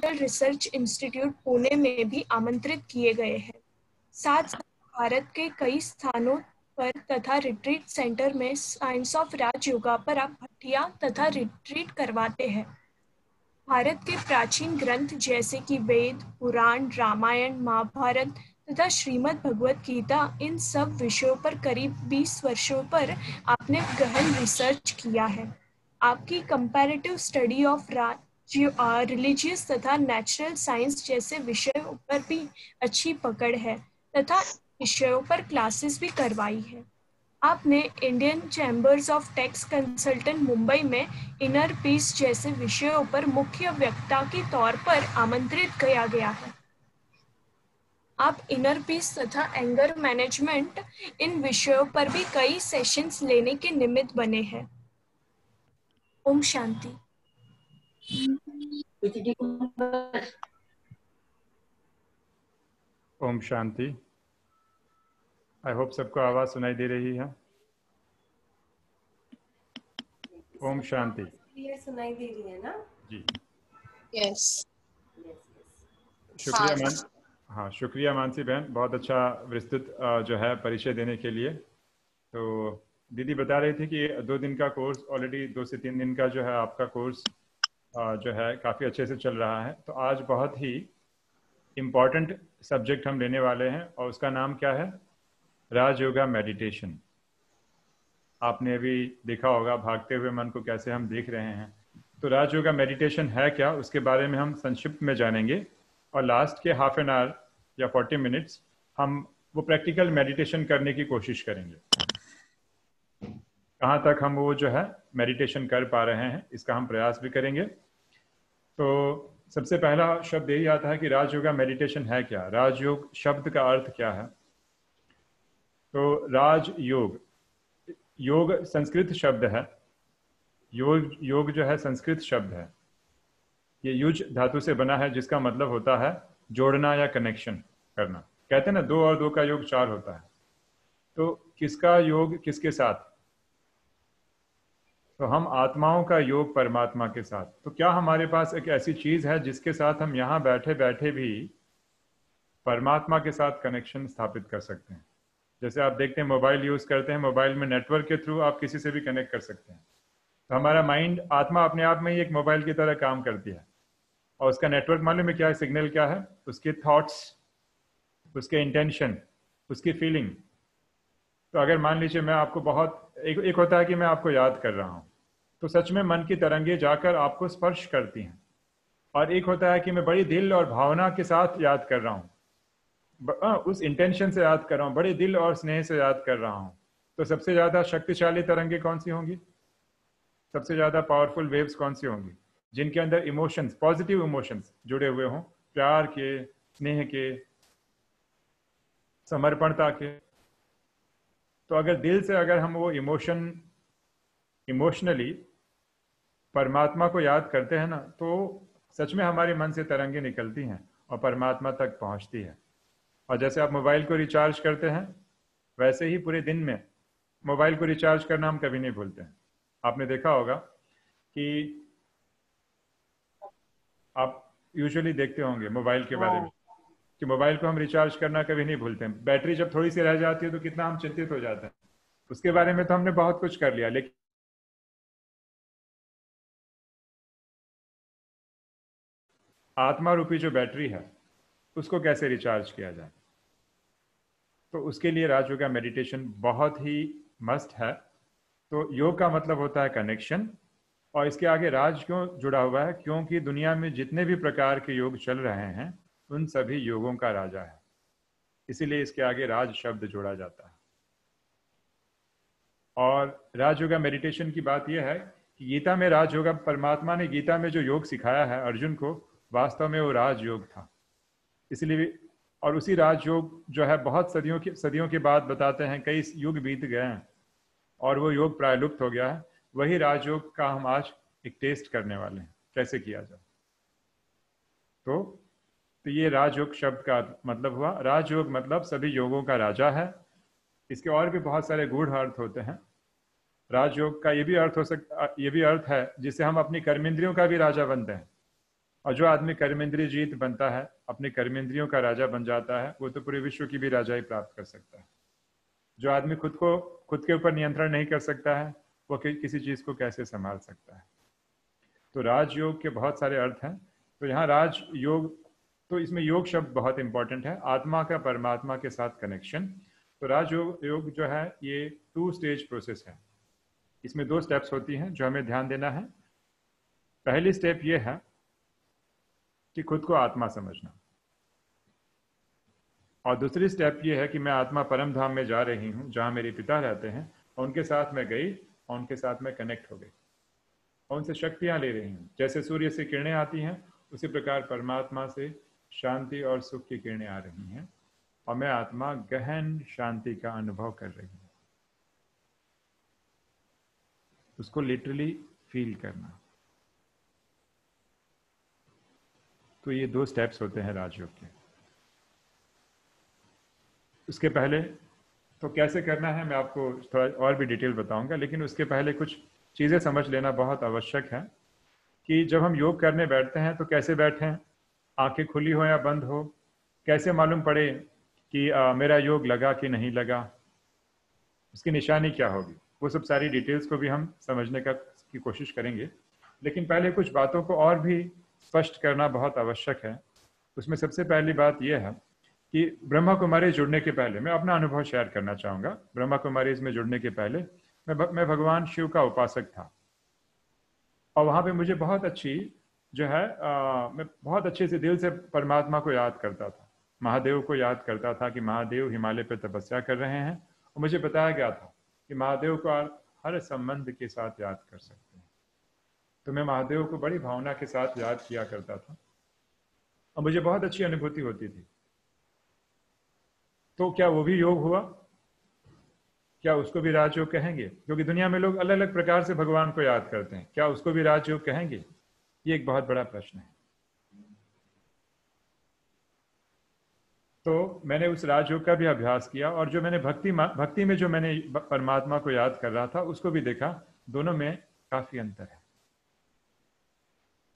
Research institute Pune में भी आमंत्रित किए गए हैं। साथ साथ भारत के कई स्थानों पर तथा रिट्रीट सेंटर में साइंस ऑफ राजयोगा पर आप भट्टियां तथा रिट्रीट करवाते हैं। भारत के प्राचीन ग्रंथ जैसे कि वेद, पुराण, रामायण, महाभारत तथा श्रीमद् भगवत गीता, इन सब विषयों पर करीब 20 वर्षों पर आपने गहन रिसर्च किया है। आपकी कंपैरेटिव स्टडी ऑफ रिलीजियस तथा नेचुरल साइंस जैसे विषयों पर भी अच्छी पकड़ है तथा विषयों पर क्लासेस भी करवाई है। आपने Indian chambers of tax consultant Mumbai में इनर पीस जैसे विषयों पर मुख्य वक्ता के तौर पर आमंत्रित किया गया है। आप इनर पीस तथा एंगर मैनेजमेंट, इन विषयों पर भी कई सेशंस लेने के निमित्त बने हैं। ओम शांति। ओम शांति। आई होप सबको आवाज सुनाई दे रही है। ओम शांति। क्लियर सुनाई दे रही है ना? जी यस। शुक्रिया मान हाँ शुक्रिया मानसी बहन, बहुत अच्छा विस्तृत जो है परिचय देने के लिए। तो दीदी बता रही थी कि 2 दिन का कोर्स ऑलरेडी 2 से 3 दिन का जो है आपका कोर्स जो है काफ़ी अच्छे से चल रहा है। तो आज बहुत ही इम्पॉर्टेंट सब्जेक्ट हम लेने वाले हैं और उसका नाम क्या है? राजयोगा मेडिटेशन। आपने अभी देखा होगा भागते हुए मन को कैसे हम देख रहे हैं। तो राजयोगा मेडिटेशन है क्या, उसके बारे में हम संक्षिप्त में जानेंगे और लास्ट के हाफ एन आवर या 40 मिनट्स हम वो प्रैक्टिकल मेडिटेशन करने की कोशिश करेंगे। कहाँ तक हम वो जो है मेडिटेशन कर पा रहे हैं इसका हम प्रयास भी करेंगे। तो सबसे पहला शब्द यही आता है कि राजयोगा मेडिटेशन है क्या। राजयोग शब्द का अर्थ क्या है? तो राजयोग, योग संस्कृत शब्द है। योग जो है संस्कृत शब्द है। ये युज धातु से बना है जिसका मतलब होता है जोड़ना या कनेक्शन करना। कहते हैं ना 2 और 2 का योग 4 होता है। तो किसका योग किसके साथ? तो हम आत्माओं का योग परमात्मा के साथ। तो क्या हमारे पास एक ऐसी चीज है जिसके साथ हम यहाँ बैठे बैठे भी परमात्मा के साथ कनेक्शन स्थापित कर सकते हैं? जैसे आप देखते हैं मोबाइल यूज करते हैं, मोबाइल में नेटवर्क के थ्रू आप किसी से भी कनेक्ट कर सकते हैं। तो हमारा माइंड, आत्मा अपने आप में ही एक मोबाइल की तरह काम करती है और उसका नेटवर्क मालूम है क्या है? सिग्नल क्या है? उसके थॉट्स, उसके इंटेंशन, उसकी फीलिंग। तो अगर मान लीजिए मैं आपको एक होता है कि मैं आपको याद कर रहा हूँ, तो सच में मन की तरंगे जाकर आपको स्पर्श करती हैं। और एक होता है कि मैं बड़ी दिल और भावना के साथ याद कर रहा हूँ, उस इंटेंशन से याद कर रहा हूँ, बड़े दिल और स्नेह से याद कर रहा हूँ। तो सबसे ज़्यादा शक्तिशाली तरंगे कौन सी होंगी? सबसे ज़्यादा पावरफुल वेव्स कौन सी होंगी? जिनके अंदर इमोशंस, पॉजिटिव इमोशंस जुड़े हुए हों, प्यार के, स्नेह के, समर्पणता के। तो अगर दिल से अगर हम वो इमोशनली परमात्मा को याद करते हैं ना, तो सच में हमारे मन से तरंगे निकलती हैं और परमात्मा तक पहुंचती है। और जैसे आप मोबाइल को रिचार्ज करते हैं, वैसे ही पूरे दिन में मोबाइल को रिचार्ज करना हम कभी नहीं भूलते हैं। आपने देखा होगा कि आप यूजुअली देखते होंगे मोबाइल के बारे में कि मोबाइल को हम रिचार्ज करना कभी नहीं भूलते हैं। बैटरी जब थोड़ी सी रह जाती है तो कितना हम चिंतित हो जाते हैं। उसके बारे में तो हमने बहुत कुछ कर लिया, लेकिन आत्मा रूपी जो बैटरी है उसको कैसे रिचार्ज किया जाए? तो उसके लिए राजयोगा मेडिटेशन बहुत ही मस्ट है। तो योग का मतलब होता है कनेक्शन, और इसके आगे राज क्यों जुड़ा हुआ है? क्योंकि दुनिया में जितने भी प्रकार के योग चल रहे हैं उन सभी योगों का राजा है, इसीलिए इसके आगे राज शब्द जोड़ा जाता है। और राजयोगा मेडिटेशन की बात यह है कि गीता में राजयोगा, परमात्मा ने गीता में जो योग सिखाया है अर्जुन को, वास्तव में वो राजयोग था। इसलिए, और उसी राजयोग जो है बहुत सदियों के बाद बताते हैं, कई युग बीत गए हैं और वो योग प्राय लुप्त हो गया है। वही राजयोग का हम आज एक टेस्ट करने वाले हैं, कैसे किया जाए। तो ये राजयोग शब्द का मतलब हुआ, राजयोग मतलब सभी योगों का राजा है। इसके और भी बहुत सारे गूढ़ अर्थ होते हैं। राजयोग का ये भी अर्थ है जिससे हम अपनी कर्मेंद्रियों का भी राजा बनते हैं। और जो आदमी कर्मेंद्रिय जीत बनता है, अपने कर्मेंद्रियों का राजा बन जाता है, वो तो पूरे विश्व की भी राजाई प्राप्त कर सकता है। जो आदमी खुद के ऊपर नियंत्रण नहीं कर सकता है, वो किसी चीज को कैसे संभाल सकता है। तो राजयोग के बहुत सारे अर्थ हैं। तो यहाँ राजयोग, तो इसमें योग शब्द बहुत इंपॉर्टेंट है, आत्मा का परमात्मा के साथ कनेक्शन। तो राजयोग जो है ये 2 स्टेज प्रोसेस है। इसमें 2 स्टेप्स होती हैं जो हमें ध्यान देना है। पहली स्टेप ये है कि खुद को आत्मा समझना, और दूसरी स्टेप ये है कि मैं आत्मा परम धाम में जा रही हूँ जहाँ मेरे पिता रहते हैं, और उनके साथ मैं गई और उनके साथ मैं कनेक्ट हो गई और उनसे शक्तियाँ ले रही हूँ। जैसे सूर्य से किरणें आती हैं, उसी प्रकार परमात्मा से शांति और सुख की किरणें आ रही हैं, और मैं आत्मा गहन शांति का अनुभव कर रही हूँ। उसको लिटरली फील करना। तो ये 2 स्टेप्स होते हैं राजयोग के। उसके पहले तो कैसे करना है मैं आपको थोड़ा और भी डिटेल बताऊंगा, लेकिन उसके पहले कुछ चीज़ें समझ लेना बहुत आवश्यक है कि जब हम योग करने बैठते हैं तो कैसे बैठें, आंखें खुली हो या बंद हो, कैसे मालूम पड़े कि मेरा योग लगा कि नहीं लगा, उसकी निशानी क्या होगी, वो सब सारी डिटेल्स को भी हम समझने की कोशिश करेंगे। लेकिन पहले कुछ बातों को और भी स्पष्ट करना बहुत आवश्यक है। उसमें सबसे पहली बात यह है कि ब्रह्मा कुमारी जुड़ने के पहले मैं अपना अनुभव शेयर करना चाहूँगा। ब्रह्मा कुमारी इसमें जुड़ने के पहले मैं भगवान शिव का उपासक था, और वहाँ पे मुझे बहुत अच्छी जो है मैं बहुत अच्छे से दिल से परमात्मा को याद करता था, महादेव को याद करता था कि महादेव हिमालय पर तपस्या कर रहे हैं, और मुझे बताया गया था कि महादेव को हर संबंध के साथ याद कर सकते हैं। तो मैं महादेव को बड़ी भावना के साथ याद किया करता था और मुझे बहुत अच्छी अनुभूति होती थी। तो क्या वो भी योग हुआ? क्या उसको भी राजयोग कहेंगे? क्योंकि दुनिया में लोग अलग अलग प्रकार से भगवान को याद करते हैं, क्या उसको भी राजयोग कहेंगे? ये एक बहुत बड़ा प्रश्न है। तो मैंने उस राजयोग का भी अभ्यास किया, और जो मैंने भक्ति में जो मैंने परमात्मा को याद कर रहा था उसको भी देखा, दोनों में काफी अंतर है।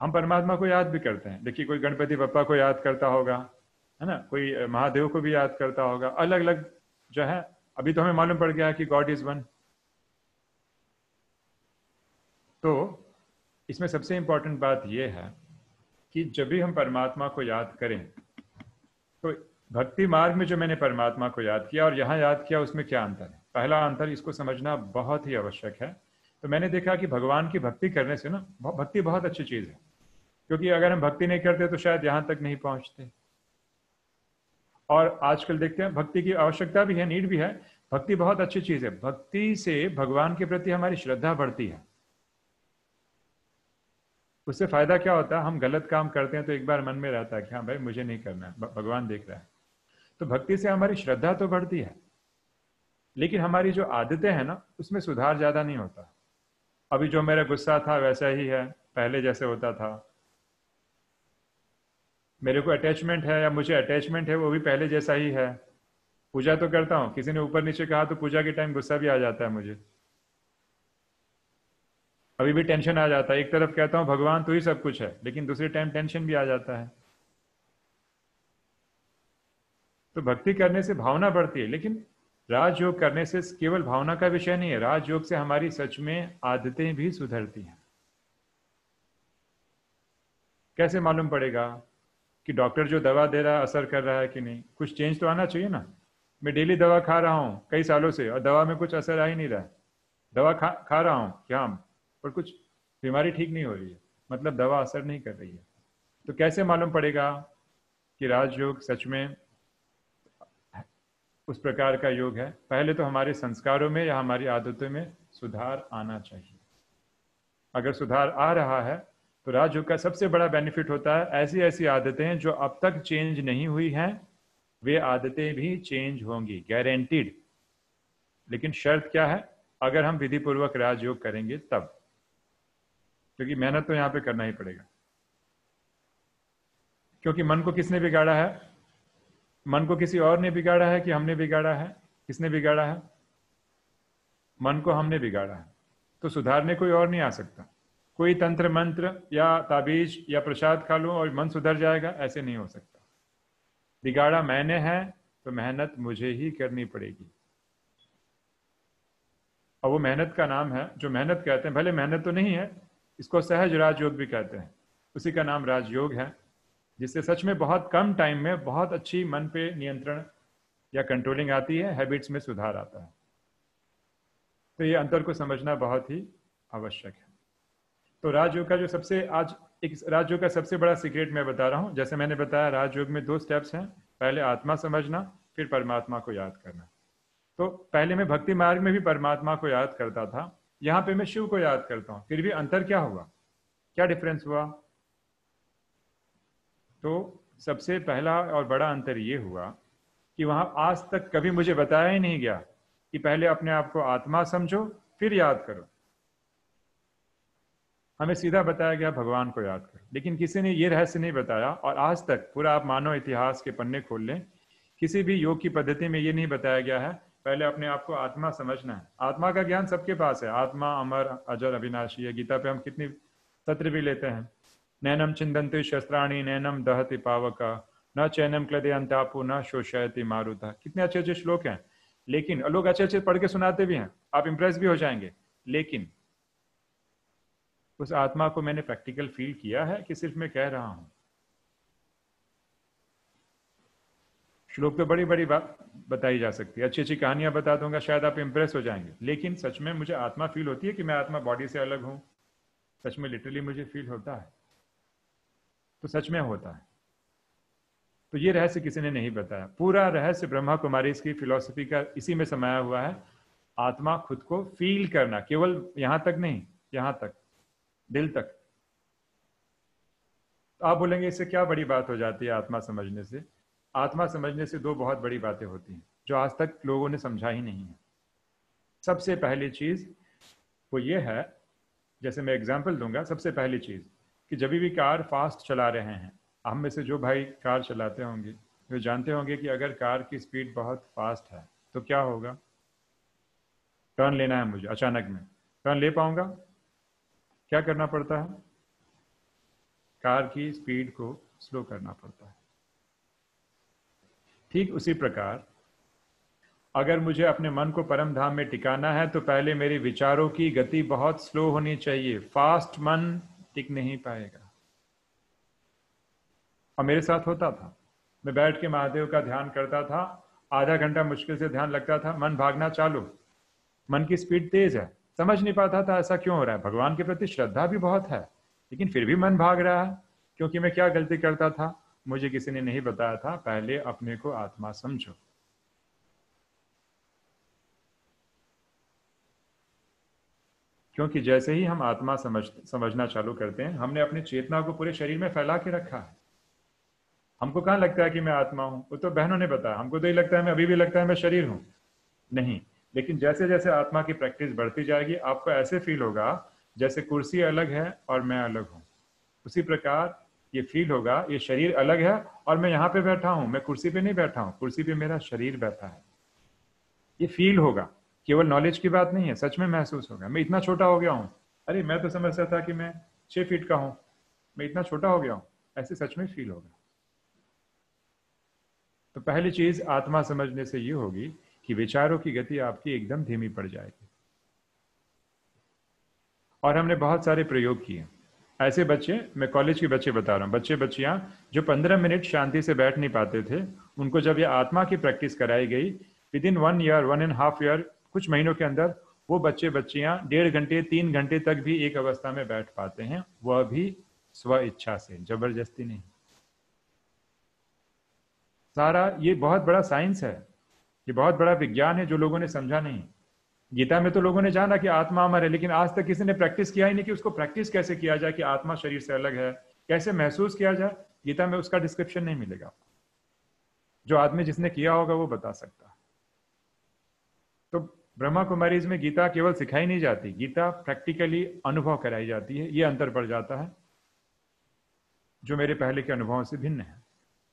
हम परमात्मा को याद भी करते हैं, देखिए कोई गणपति बप्पा को याद करता होगा, है ना, कोई महादेव को भी याद करता होगा, अलग अलग जो है। अभी तो हमें मालूम पड़ गया कि गॉड इज वन। तो इसमें सबसे इंपॉर्टेंट बात यह है कि जब भी हम परमात्मा को याद करें, तो भक्ति मार्ग में जो मैंने परमात्मा को याद किया और यहाँ याद किया, उसमें क्या अंतर है? पहला अंतर, इसको समझना बहुत ही आवश्यक है। तो मैंने देखा कि भगवान की भक्ति करने से ना, भक्ति बहुत अच्छी चीज है, क्योंकि अगर हम भक्ति नहीं करते तो शायद यहां तक नहीं पहुंचते। और आजकल देखते हैं भक्ति की आवश्यकता भी है, नीड भी है। भक्ति बहुत अच्छी चीज है, भक्ति से भगवान के प्रति हमारी श्रद्धा बढ़ती है। उससे फायदा क्या होता है? हम गलत काम करते हैं तो एक बार मन में रहता है कि हाँ भाई मुझे नहीं करना है, भगवान देख रहा है। तो भक्ति से हमारी श्रद्धा तो बढ़ती है, लेकिन हमारी जो आदतें हैं ना, उसमें सुधार ज्यादा नहीं होता। अभी जो मेरा गुस्सा था वैसा ही है, पहले जैसे होता था। मेरे को अटैचमेंट है या मुझे अटैचमेंट है, वो भी पहले जैसा ही है। पूजा तो करता हूँ, किसी ने ऊपर नीचे कहा तो पूजा के टाइम गुस्सा भी आ जाता है मुझे, अभी भी टेंशन आ जाता है। एक तरफ कहता हूँ भगवान तू ही सब कुछ है, लेकिन दूसरे टाइम टेंशन भी आ जाता है। तो भक्ति करने से भावना बढ़ती है, लेकिन राजयोग करने से केवल भावना का विषय नहीं है, राजयोग से हमारी सच में आदतें भी सुधरती हैं। कैसे मालूम पड़ेगा कि डॉक्टर जो दवा दे रहा है असर कर रहा है कि नहीं? कुछ चेंज तो आना चाहिए ना। मैं डेली दवा खा रहा हूँ कई सालों से और दवा में कुछ असर आ ही नहीं रहा है। दवा खा रहा हूँ क्या, पर कुछ बीमारी ठीक नहीं हो रही है, मतलब दवा असर नहीं कर रही है। तो कैसे मालूम पड़ेगा कि राजयोग सच में उस प्रकार का योग है? पहले तो हमारे संस्कारों में या हमारी आदतों में सुधार आना चाहिए। अगर सुधार आ रहा है तो राजयोग का सबसे बड़ा बेनिफिट होता है ऐसी ऐसी आदतें जो अब तक चेंज नहीं हुई हैं, वे आदतें भी चेंज होंगी, गारंटीड। लेकिन शर्त क्या है? अगर हम विधि पूर्वक राजयोग करेंगे तब, क्योंकि मेहनत तो यहां पे करना ही पड़ेगा। क्योंकि मन को किसने बिगाड़ा है? मन को किसी और ने बिगाड़ा है कि हमने बिगाड़ा है? किसने बिगाड़ा है? मन को हमने बिगाड़ा है। तो सुधारने कोई और नहीं आ सकता। कोई तंत्र मंत्र या ताबीज या प्रसाद खा लूं और मन सुधर जाएगा, ऐसे नहीं हो सकता। बिगाड़ा मैंने है तो मेहनत मुझे ही करनी पड़ेगी। और वो मेहनत का नाम है, जो मेहनत कहते हैं, भले मेहनत तो नहीं है, इसको सहज राजयोग भी कहते हैं, उसी का नाम राजयोग है, जिससे सच में बहुत कम टाइम में बहुत अच्छी मन पे नियंत्रण या कंट्रोलिंग आती है, हैबिट्स में सुधार आता है। तो ये अंतर को समझना बहुत ही आवश्यक है। तो राजयोग का जो सबसे आज एक राजयोग का सबसे बड़ा सीक्रेट मैं बता रहा हूं। जैसे मैंने बताया, राजयोग में 2 स्टेप्स हैं, पहले आत्मा समझना, फिर परमात्मा को याद करना। तो पहले मैं भक्ति मार्ग में भी परमात्मा को याद करता था, यहां पे मैं शिव को याद करता हूं, फिर भी अंतर क्या हुआ, क्या डिफरेंस हुआ? तो सबसे पहला और बड़ा अंतर ये हुआ कि वहां आज तक कभी मुझे बताया ही नहीं गया कि पहले अपने आप को आत्मा समझो फिर याद करो। हमें सीधा बताया गया भगवान को याद करो, लेकिन किसी ने ये रहस्य नहीं बताया। और आज तक पूरा आप मानो इतिहास के पन्ने खोल लें, किसी भी योग की पद्धति में ये नहीं बताया गया है पहले अपने आप को आत्मा समझना है। आत्मा का ज्ञान सबके पास है, आत्मा अमर अजर अविनाशी है। गीता पे हम कितनी सत्र भी लेते हैं, नैनम छिंदन्ति शस्त्राणि नैनम दहति पावका न चैनम क्लदे अंतापु न शोषयति मारुता। कितने अच्छे अच्छे श्लोक हैं, लेकिन लोग अच्छे अच्छे पढ़ के सुनाते भी हैं, आप इंप्रेस भी हो जाएंगे, लेकिन उस आत्मा को मैंने प्रैक्टिकल फील किया है कि सिर्फ मैं कह रहा हूं? श्लोक तो बड़ी बड़ी बात बताई जा सकती है, अच्छी अच्छी कहानियां बता दूंगा, शायद आप इंप्रेस हो जाएंगे, लेकिन सच में मुझे आत्मा फील होती है कि मैं आत्मा बॉडी से अलग हूं। सच में लिटरली मुझे फील होता है, तो सच में होता है। तो ये रहस्य किसी ने नहीं बताया। पूरा रहस्य ब्रह्मा कुमारी इसकी फिलॉसफी का इसी में समाया हुआ है, आत्मा खुद को फील करना, केवल यहां तक नहीं, यहां तक, दिल तक। तो आप बोलेंगे इससे क्या बड़ी बात हो जाती है आत्मा समझने से? आत्मा समझने से 2 बहुत बड़ी बातें होती हैं जो आज तक लोगों ने समझा ही नहीं है। सबसे पहली चीज वो ये है, जैसे मैं एग्जांपल दूंगा, सबसे पहली चीज कि जब भी कार फास्ट चला रहे हैं, हम में से जो भाई कार चलाते होंगे वो जानते होंगे कि अगर कार की स्पीड बहुत फास्ट है तो क्या होगा? टर्न लेना है मुझे, अचानक में टर्न ले पाऊंगा? क्या करना पड़ता है? कार की स्पीड को स्लो करना पड़ता है। ठीक उसी प्रकार अगर मुझे अपने मन को परम धाम में टिकाना है तो पहले मेरे विचारों की गति बहुत स्लो होनी चाहिए। फास्ट मन टिक नहीं पाएगा। और मेरे साथ होता था, मैं बैठ के महादेव का ध्यान करता था, आधा घंटा मुश्किल से ध्यान लगता था, मन भागना चालू, मन की स्पीड तेज है, समझ नहीं पाता था ऐसा क्यों हो रहा है। भगवान के प्रति श्रद्धा भी बहुत है, लेकिन फिर भी मन भाग रहा है, क्योंकि मैं क्या गलती करता था? मुझे किसी ने नहीं बताया था, पहले अपने को आत्मा समझो। क्योंकि जैसे ही हम आत्मा समझना चालू करते हैं, हमने अपनी चेतना को पूरे शरीर में फैला के रखा है। हमको कहाँ लगता है कि मैं आत्मा हूं? वो तो बहनों ने बताया, हमको तो ये लगता है, मैं अभी भी लगता है मैं शरीर हूं। नहीं, लेकिन जैसे जैसे आत्मा की प्रैक्टिस बढ़ती जाएगी, आपको ऐसे फील होगा जैसे कुर्सी अलग है और मैं अलग हूं। उसी प्रकार ये फील होगा ये शरीर अलग है और मैं यहाँ पे बैठा हूं, मैं कुर्सी पे नहीं बैठा हूं, कुर्सी पे मेरा शरीर बैठा है। ये फील होगा, केवल नॉलेज की बात नहीं है, सच में महसूस होगा। मैं इतना छोटा हो गया हूँ, अरे मैं तो समझता था कि मैं 6 फीट का हूँ, मैं इतना छोटा हो गया हूँ, ऐसे सच में फील होगा। तो पहली चीज आत्मा समझने से ये होगी कि विचारों की गति आपकी एकदम धीमी पड़ जाएगी। और हमने बहुत सारे प्रयोग किए। ऐसे बच्चे, मैं कॉलेज के बच्चे बता रहा हूँ, बच्चे बच्चियां जो 15 मिनट शांति से बैठ नहीं पाते थे, उनको जब ये आत्मा की प्रैक्टिस कराई गई, विद इन 1 ईयर 1.5 ईयर, कुछ महीनों के अंदर वो बच्चे बच्चियां 1.5 घंटे 3 घंटे तक भी एक अवस्था में बैठ पाते हैं, वह भी स्व इच्छा से, जबरदस्ती नहीं। सारा ये बहुत बड़ा साइंस है, ये बहुत बड़ा विज्ञान है जो लोगों ने समझा नहीं। गीता में तो लोगों ने जाना कि आत्मा अमर है, लेकिन आज तक किसी ने प्रैक्टिस किया ही नहीं कि उसको प्रैक्टिस कैसे किया जाए कि आत्मा शरीर से अलग है, कैसे महसूस किया जाए। गीता में उसका डिस्क्रिप्शन नहीं मिलेगा। जो आदमी जिसने किया होगा वो बता सकता है। तो ब्रह्मा कुमारीज में गीता केवल सिखाई नहीं जाती, गीता प्रैक्टिकली अनुभव कराई जाती है। ये अंतर पड़ जाता है जो मेरे पहले के अनुभवों से भिन्न है।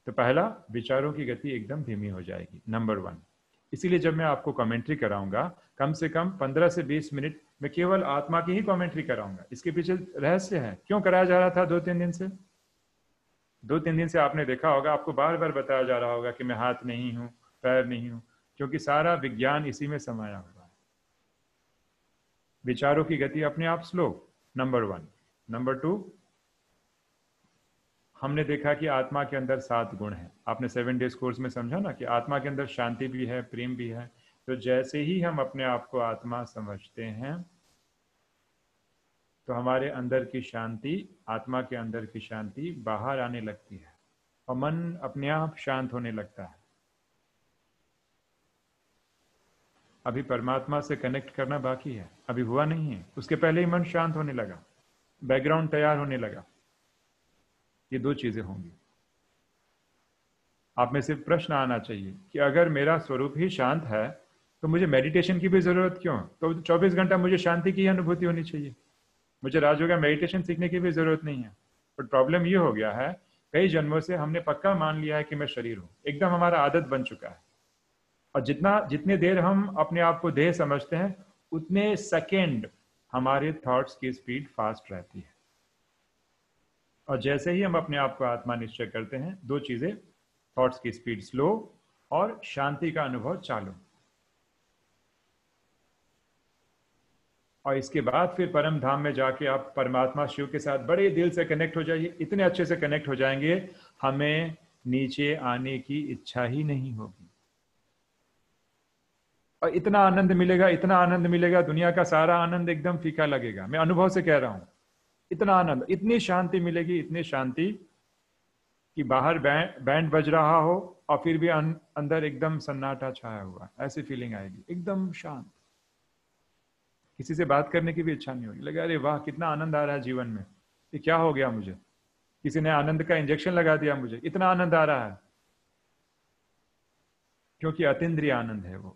तो पहला, विचारों की गति एकदम धीमी हो जाएगी, नंबर 1। इसीलिए जब मैं आपको कमेंट्री कराऊंगा, कम से कम 15 से 20 मिनट में केवल आत्मा की ही कमेंट्री कराऊंगा। इसके पीछे रहस्य है, क्यों कराया जा रहा था 2-3 दिन से? 2-3 दिन से आपने देखा होगा, आपको बार बार बताया जा रहा होगा कि मैं हाथ नहीं हूं, पैर नहीं हूं, क्योंकि सारा विज्ञान इसी में समाया हुआ है। विचारों की गति अपने आप स्लो, नंबर 1। नंबर 2, हमने देखा कि आत्मा के अंदर 7 गुण हैं। आपने 7 डेज कोर्स में समझा ना कि आत्मा के अंदर शांति भी है, प्रेम भी है। तो जैसे ही हम अपने आप को आत्मा समझते हैं तो हमारे अंदर की शांति, आत्मा के अंदर की शांति बाहर आने लगती है और मन अपने आप शांत होने लगता है। अभी परमात्मा से कनेक्ट करना बाकी है, अभी हुआ नहीं है। उसके पहले ही मन शांत होने लगा, बैकग्राउंड तैयार होने लगा। ये 2 चीजें होंगी। आप में से प्रश्न आना चाहिए कि अगर मेरा स्वरूप ही शांत है तो मुझे मेडिटेशन की भी जरूरत क्यों? तो 24 घंटा मुझे शांति की अनुभूति होनी चाहिए, मुझे राजयोग का मेडिटेशन सीखने की भी जरूरत नहीं है। बट प्रॉब्लम ये हो गया है, कई जन्मों से हमने पक्का मान लिया है कि मैं शरीर हूं, एकदम हमारा आदत बन चुका है। और जितने देर हम अपने आप को देह समझते हैं, उतने सेकेंड हमारे थॉट्स की स्पीड फास्ट रहती है। और जैसे ही हम अपने आप को आत्मा निश्चय करते हैं, 2 चीजें, थॉट्स की स्पीड स्लो और शांति का अनुभव चालू। और इसके बाद फिर परम धाम में जाके आप परमात्मा शिव के साथ बड़े दिल से कनेक्ट हो जाइए, इतने अच्छे से कनेक्ट हो जाएंगे, हमें नीचे आने की इच्छा ही नहीं होगी। और इतना आनंद मिलेगा, इतना आनंद मिलेगा, दुनिया का सारा आनंद एकदम फीका लगेगा। मैं अनुभव से कह रहा हूं, इतना आनंद, इतनी शांति मिलेगी, इतनी शांति कि बाहर बैंड बज रहा हो और फिर भी अंदर एकदम सन्नाटा छाया हुआ, ऐसी फीलिंग आएगी, एकदम शांत। किसी से बात करने की भी इच्छा नहीं होगी, लगे अरे वाह कितना आनंद आ रहा है जीवन में, ये क्या हो गया मुझे, किसी ने आनंद का इंजेक्शन लगा दिया मुझे, इतना आनंद आ रहा है। क्योंकि अतीन्द्रिय आनंद है वो।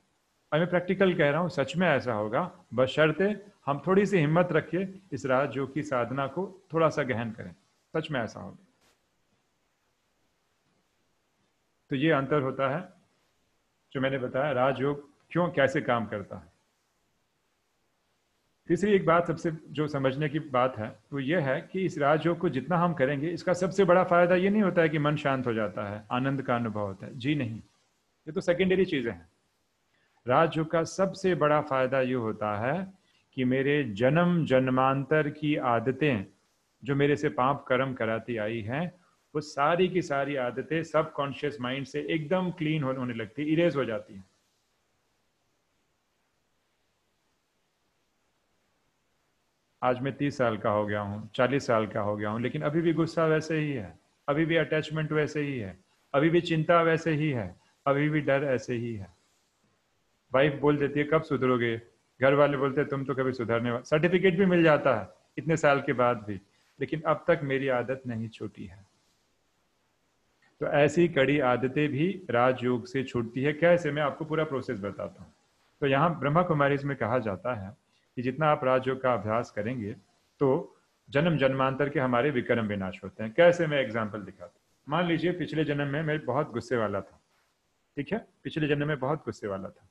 और मैं प्रैक्टिकल कह रहा हूं, सच में ऐसा होगा, बशर्ते हम थोड़ी सी हिम्मत रखिए, इस राजयोग की साधना को थोड़ा सा गहन करें, सच में ऐसा होगा। तो ये अंतर होता है जो मैंने बताया, राजयोग क्यों कैसे काम करता है। तीसरी एक बात सबसे जो समझने की बात है वो ये है कि इस राजयोग को जितना हम करेंगे, इसका सबसे बड़ा फायदा ये नहीं होता है कि मन शांत हो जाता है, आनंद का अनुभव होता है, जी नहीं, ये तो सेकेंडरी चीजें हैं। राजयोग का सबसे बड़ा फायदा ये होता है कि मेरे जन्म जन्मांतर की आदतें जो मेरे से पाप कर्म कराती आई हैं, वो सारी की सारी आदतें सब कॉन्शियस माइंड से एकदम क्लीन होने लगती, इरेज हो जाती हैं। आज मैं 30 साल का हो गया हूँ, 40 साल का हो गया हूँ, लेकिन अभी भी गुस्सा वैसे ही है, अभी भी अटैचमेंट वैसे ही है, अभी भी चिंता वैसे ही है, अभी भी डर ऐसे ही है। वाइफ बोल देती है कब सुधरोगे, घर वाले बोलते हैं तुम तो कभी सुधरने वाले, सर्टिफिकेट भी मिल जाता है इतने साल के बाद भी, लेकिन अब तक मेरी आदत नहीं छूटी है। तो ऐसी कड़ी आदतें भी राजयोग से छूटती है। कैसे, मैं आपको पूरा प्रोसेस बताता हूँ। तो यहाँ ब्रह्मा कुमारीज में कहा जाता है कि जितना आप राजयोग का अभ्यास करेंगे तो जन्म जन्मांतर के हमारे विक्रम विनाश होते हैं। कैसे, मैं एग्जाम्पल दिखाता हूँ। मान लीजिए पिछले जन्म में मैं बहुत गुस्से वाला था, ठीक है, पिछले जन्म में बहुत गुस्से वाला था।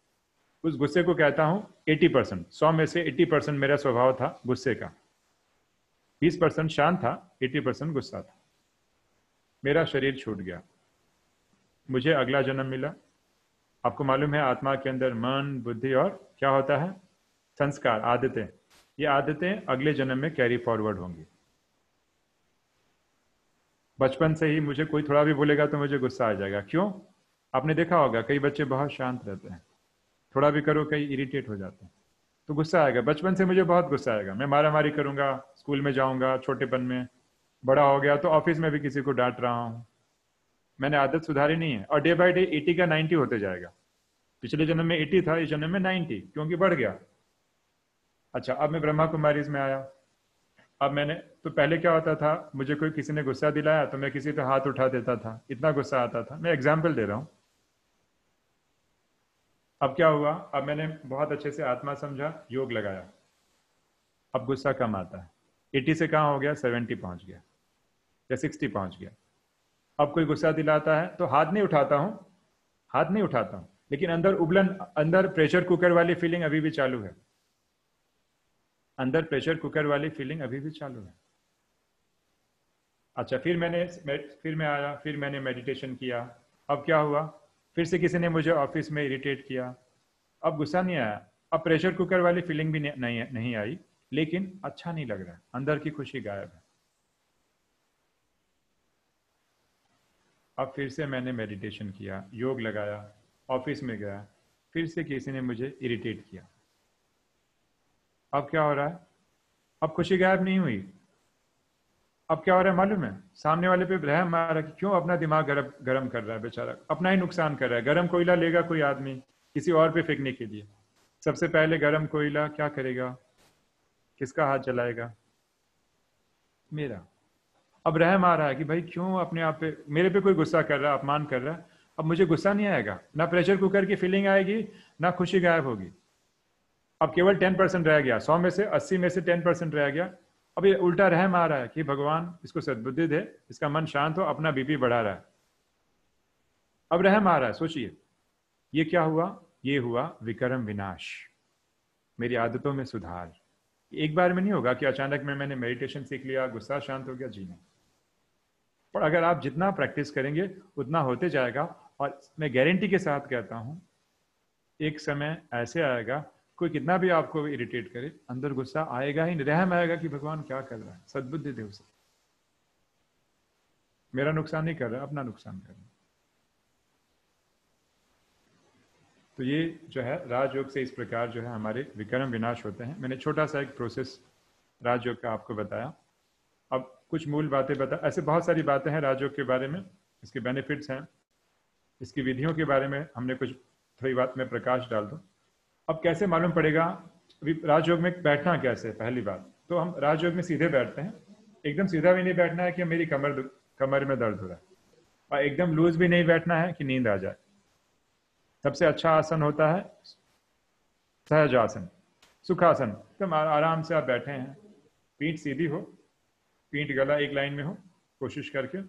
उस गुस्से को कहता हूं 80%, 100 में से 80% मेरा स्वभाव था गुस्से का, 20% शांत था, 80% गुस्सा था। मेरा शरीर छूट गया, मुझे अगला जन्म मिला। आपको मालूम है आत्मा के अंदर मन, बुद्धि और क्या होता है, संस्कार, आदतें। ये आदतें अगले जन्म में कैरी फॉरवर्ड होंगी। बचपन से ही मुझे कोई थोड़ा भी बोलेगा तो मुझे गुस्सा आ जाएगा। क्यों? आपने देखा होगा कई बच्चे बहुत शांत रहते हैं, थोड़ा भी करो कहीं इरिटेट हो जाते हैं, तो गुस्सा आएगा। बचपन से मुझे बहुत गुस्सा आएगा, मैं मारा मारी करूंगा, स्कूल में जाऊंगा छोटेपन में, बड़ा हो गया तो ऑफिस में भी किसी को डांट रहा हूं। मैंने आदत सुधारी नहीं है, और डे बाय डे 80 का 90 होते जाएगा। पिछले जन्म में 80 था, इस जन्म में 90, क्योंकि बढ़ गया। अच्छा, अब मैं ब्रह्मा कुमारीज में आया। अब मैंने, तो पहले क्या होता था, मुझे कोई किसी ने गुस्सा दिलाया तो मैं किसी पे हाथ उठा देता था, इतना गुस्सा आता था। मैं एग्जाम्पल दे रहा हूं। अब क्या हुआ, अब मैंने बहुत अच्छे से आत्मा समझा, योग लगाया, अब गुस्सा कम आता है। 80 से कहाँ हो गया, 70 पहुंच गया या 60 पहुंच गया। अब कोई गुस्सा दिलाता है तो हाथ नहीं उठाता हूं, हाथ नहीं उठाता हूं, लेकिन अंदर प्रेशर कुकर वाली फीलिंग अभी भी चालू है, अंदर प्रेशर कुकर वाली फीलिंग अभी भी चालू है। अच्छा, फिर मैं आया, फिर मैंने मेडिटेशन किया। अब क्या हुआ, फिर से किसी ने मुझे ऑफिस में इरिटेट किया। अब गुस्सा नहीं आया, अब प्रेशर कुकर वाली फीलिंग भी नहीं आई, लेकिन अच्छा नहीं लग रहा, अंदर की खुशी गायब है। अब फिर से मैंने मेडिटेशन किया, योग लगाया, ऑफिस में गया, फिर से किसी ने मुझे इरिटेट किया। अब क्या हो रहा है, अब खुशी गायब नहीं हुई। अब क्या हो रहा है मालूम है, सामने वाले पे रहम आ रहा है कि क्यों अपना दिमाग गरम कर रहा है, बेचारा अपना ही नुकसान कर रहा है। गरम कोयला लेगा कोई आदमी किसी और पे फेंकने के लिए, सबसे पहले गरम कोयला क्या करेगा, किसका हाथ जलाएगा, मेरा। अब रहम आ रहा है कि भाई क्यों अपने आप पे, मेरे पे कोई गुस्सा कर रहा है, अपमान कर रहा है। अब मुझे गुस्सा नहीं आएगा, ना प्रेशर कुकर की फीलिंग आएगी, ना खुशी गायब होगी। अब केवल 10% रह गया, 100 में से 80 में से 10% रह गया। अब ये उल्टा रहम आ रहा है कि भगवान इसको सद्बुद्धि दे, इसका मन शांत हो, अपना बीपी बढ़ा रहा है। अब रहम आ रहा है। सोचिए ये क्या हुआ, ये हुआ विक्रम विनाश, मेरी आदतों में सुधार। एक बार में नहीं होगा कि अचानक मैंने मेडिटेशन सीख लिया, गुस्सा शांत हो गया, जी नहीं। पर अगर आप जितना प्रैक्टिस करेंगे उतना होते जाएगा। और मैं गारंटी के साथ कहता हूं, एक समय ऐसे आएगा, कोई कितना भी आपको इरिटेट करे, अंदर गुस्सा आएगा ही नहीं, रहम आएगा कि भगवान क्या कर रहा है, सद्बुद्धि दे उसे, मेरा नुकसान नहीं कर रहा, अपना नुकसान कर रहा है। तो ये जो है राजयोग से इस प्रकार जो है हमारे विक्रम विनाश होते हैं। मैंने छोटा सा एक प्रोसेस राजयोग का आपको बताया। अब कुछ मूल बातें ऐसे बहुत सारी बातें हैं राजयोग के बारे में, इसके बेनिफिट्स हैं, इसकी विधियों के बारे में हमने कुछ थोड़ी बात में प्रकाश डाल दूं। अब कैसे मालूम पड़ेगा अभी राजयोग में बैठना कैसे, पहली बात तो हम राजयोग में सीधे बैठते हैं। एकदम सीधा भी नहीं बैठना है कि मेरी कमर में दर्द हो रहा है, और एकदम लूज भी नहीं बैठना है कि नींद आ जाए। सबसे अच्छा आसन होता है सहज आसन, सुखासन। एकदम आराम से आप बैठे हैं, पीठ सीधी हो, पीठ गला एक लाइन में हो, कोशिश करके,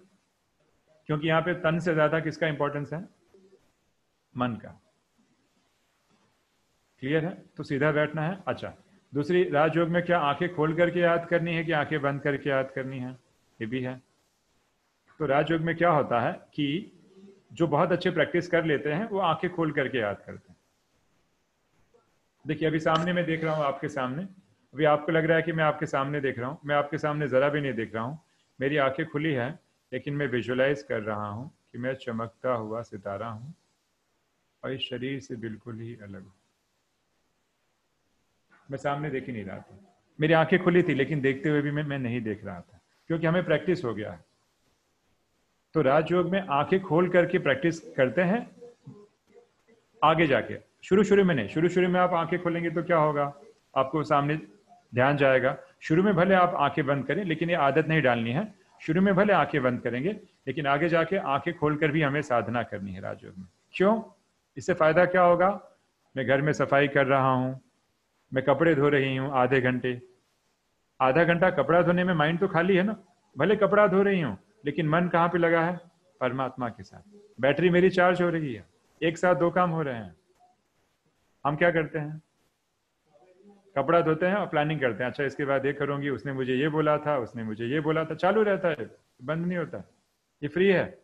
क्योंकि यहाँ पे तन से ज्यादा किसका इंपॉर्टेंस है, मन का। क्लियर है, तो सीधा बैठना है। अच्छा, दूसरी राजयोग में क्या आंखें खोल करके याद करनी है कि आंखें बंद करके याद करनी है, ये भी है। तो राजयोग में क्या होता है कि जो बहुत अच्छे प्रैक्टिस कर लेते हैं वो आंखें खोल करके याद करते हैं। देखिए अभी सामने मैं देख रहा हूं, आपके सामने, अभी आपको लग रहा है कि मैं आपके सामने देख रहा हूं, मैं आपके सामने जरा भी नहीं देख रहा हूं, मेरी आंखें खुली है, लेकिन मैं विजुअलाइज कर रहा हूं कि मैं चमकता हुआ सितारा हूं और इस शरीर से बिल्कुल ही अलग हूं। मैं सामने देख ही नहीं रहा था, मेरी आंखें खुली थी, लेकिन देखते हुए भी मैं नहीं देख रहा था, क्योंकि हमें प्रैक्टिस हो गया है। तो राजयोग में आंखें खोल करके प्रैक्टिस करते हैं। आगे जाके शुरू में नहीं, शुरू में आप आंखें खोलेंगे तो क्या होगा, आपको सामने ध्यान जाएगा। शुरू में भले आप आंखें बंद करें, लेकिन ये आदत नहीं डालनी है। शुरू में भले आंखें बंद करेंगे, लेकिन आगे जाके आंखें खोलकर भी हमें साधना करनी है राजयोग में। क्यों, इससे फायदा क्या होगा, मैं घर में सफाई कर रहा हूं, मैं कपड़े धो रही हूँ आधे घंटे, आधा घंटा कपड़ा धोने में माइंड तो खाली है ना, भले कपड़ा धो रही हूँ, लेकिन मन कहाँ पे लगा है, परमात्मा के साथ। बैटरी मेरी चार्ज हो रही है, एक साथ दो काम हो रहे हैं। हम क्या करते हैं, कपड़ा धोते हैं और प्लानिंग करते हैं, अच्छा इसके बाद ये करूंगी, उसने मुझे ये बोला था, उसने मुझे ये बोला था, चालू रहता है, बंद नहीं होता। ये फ्री है,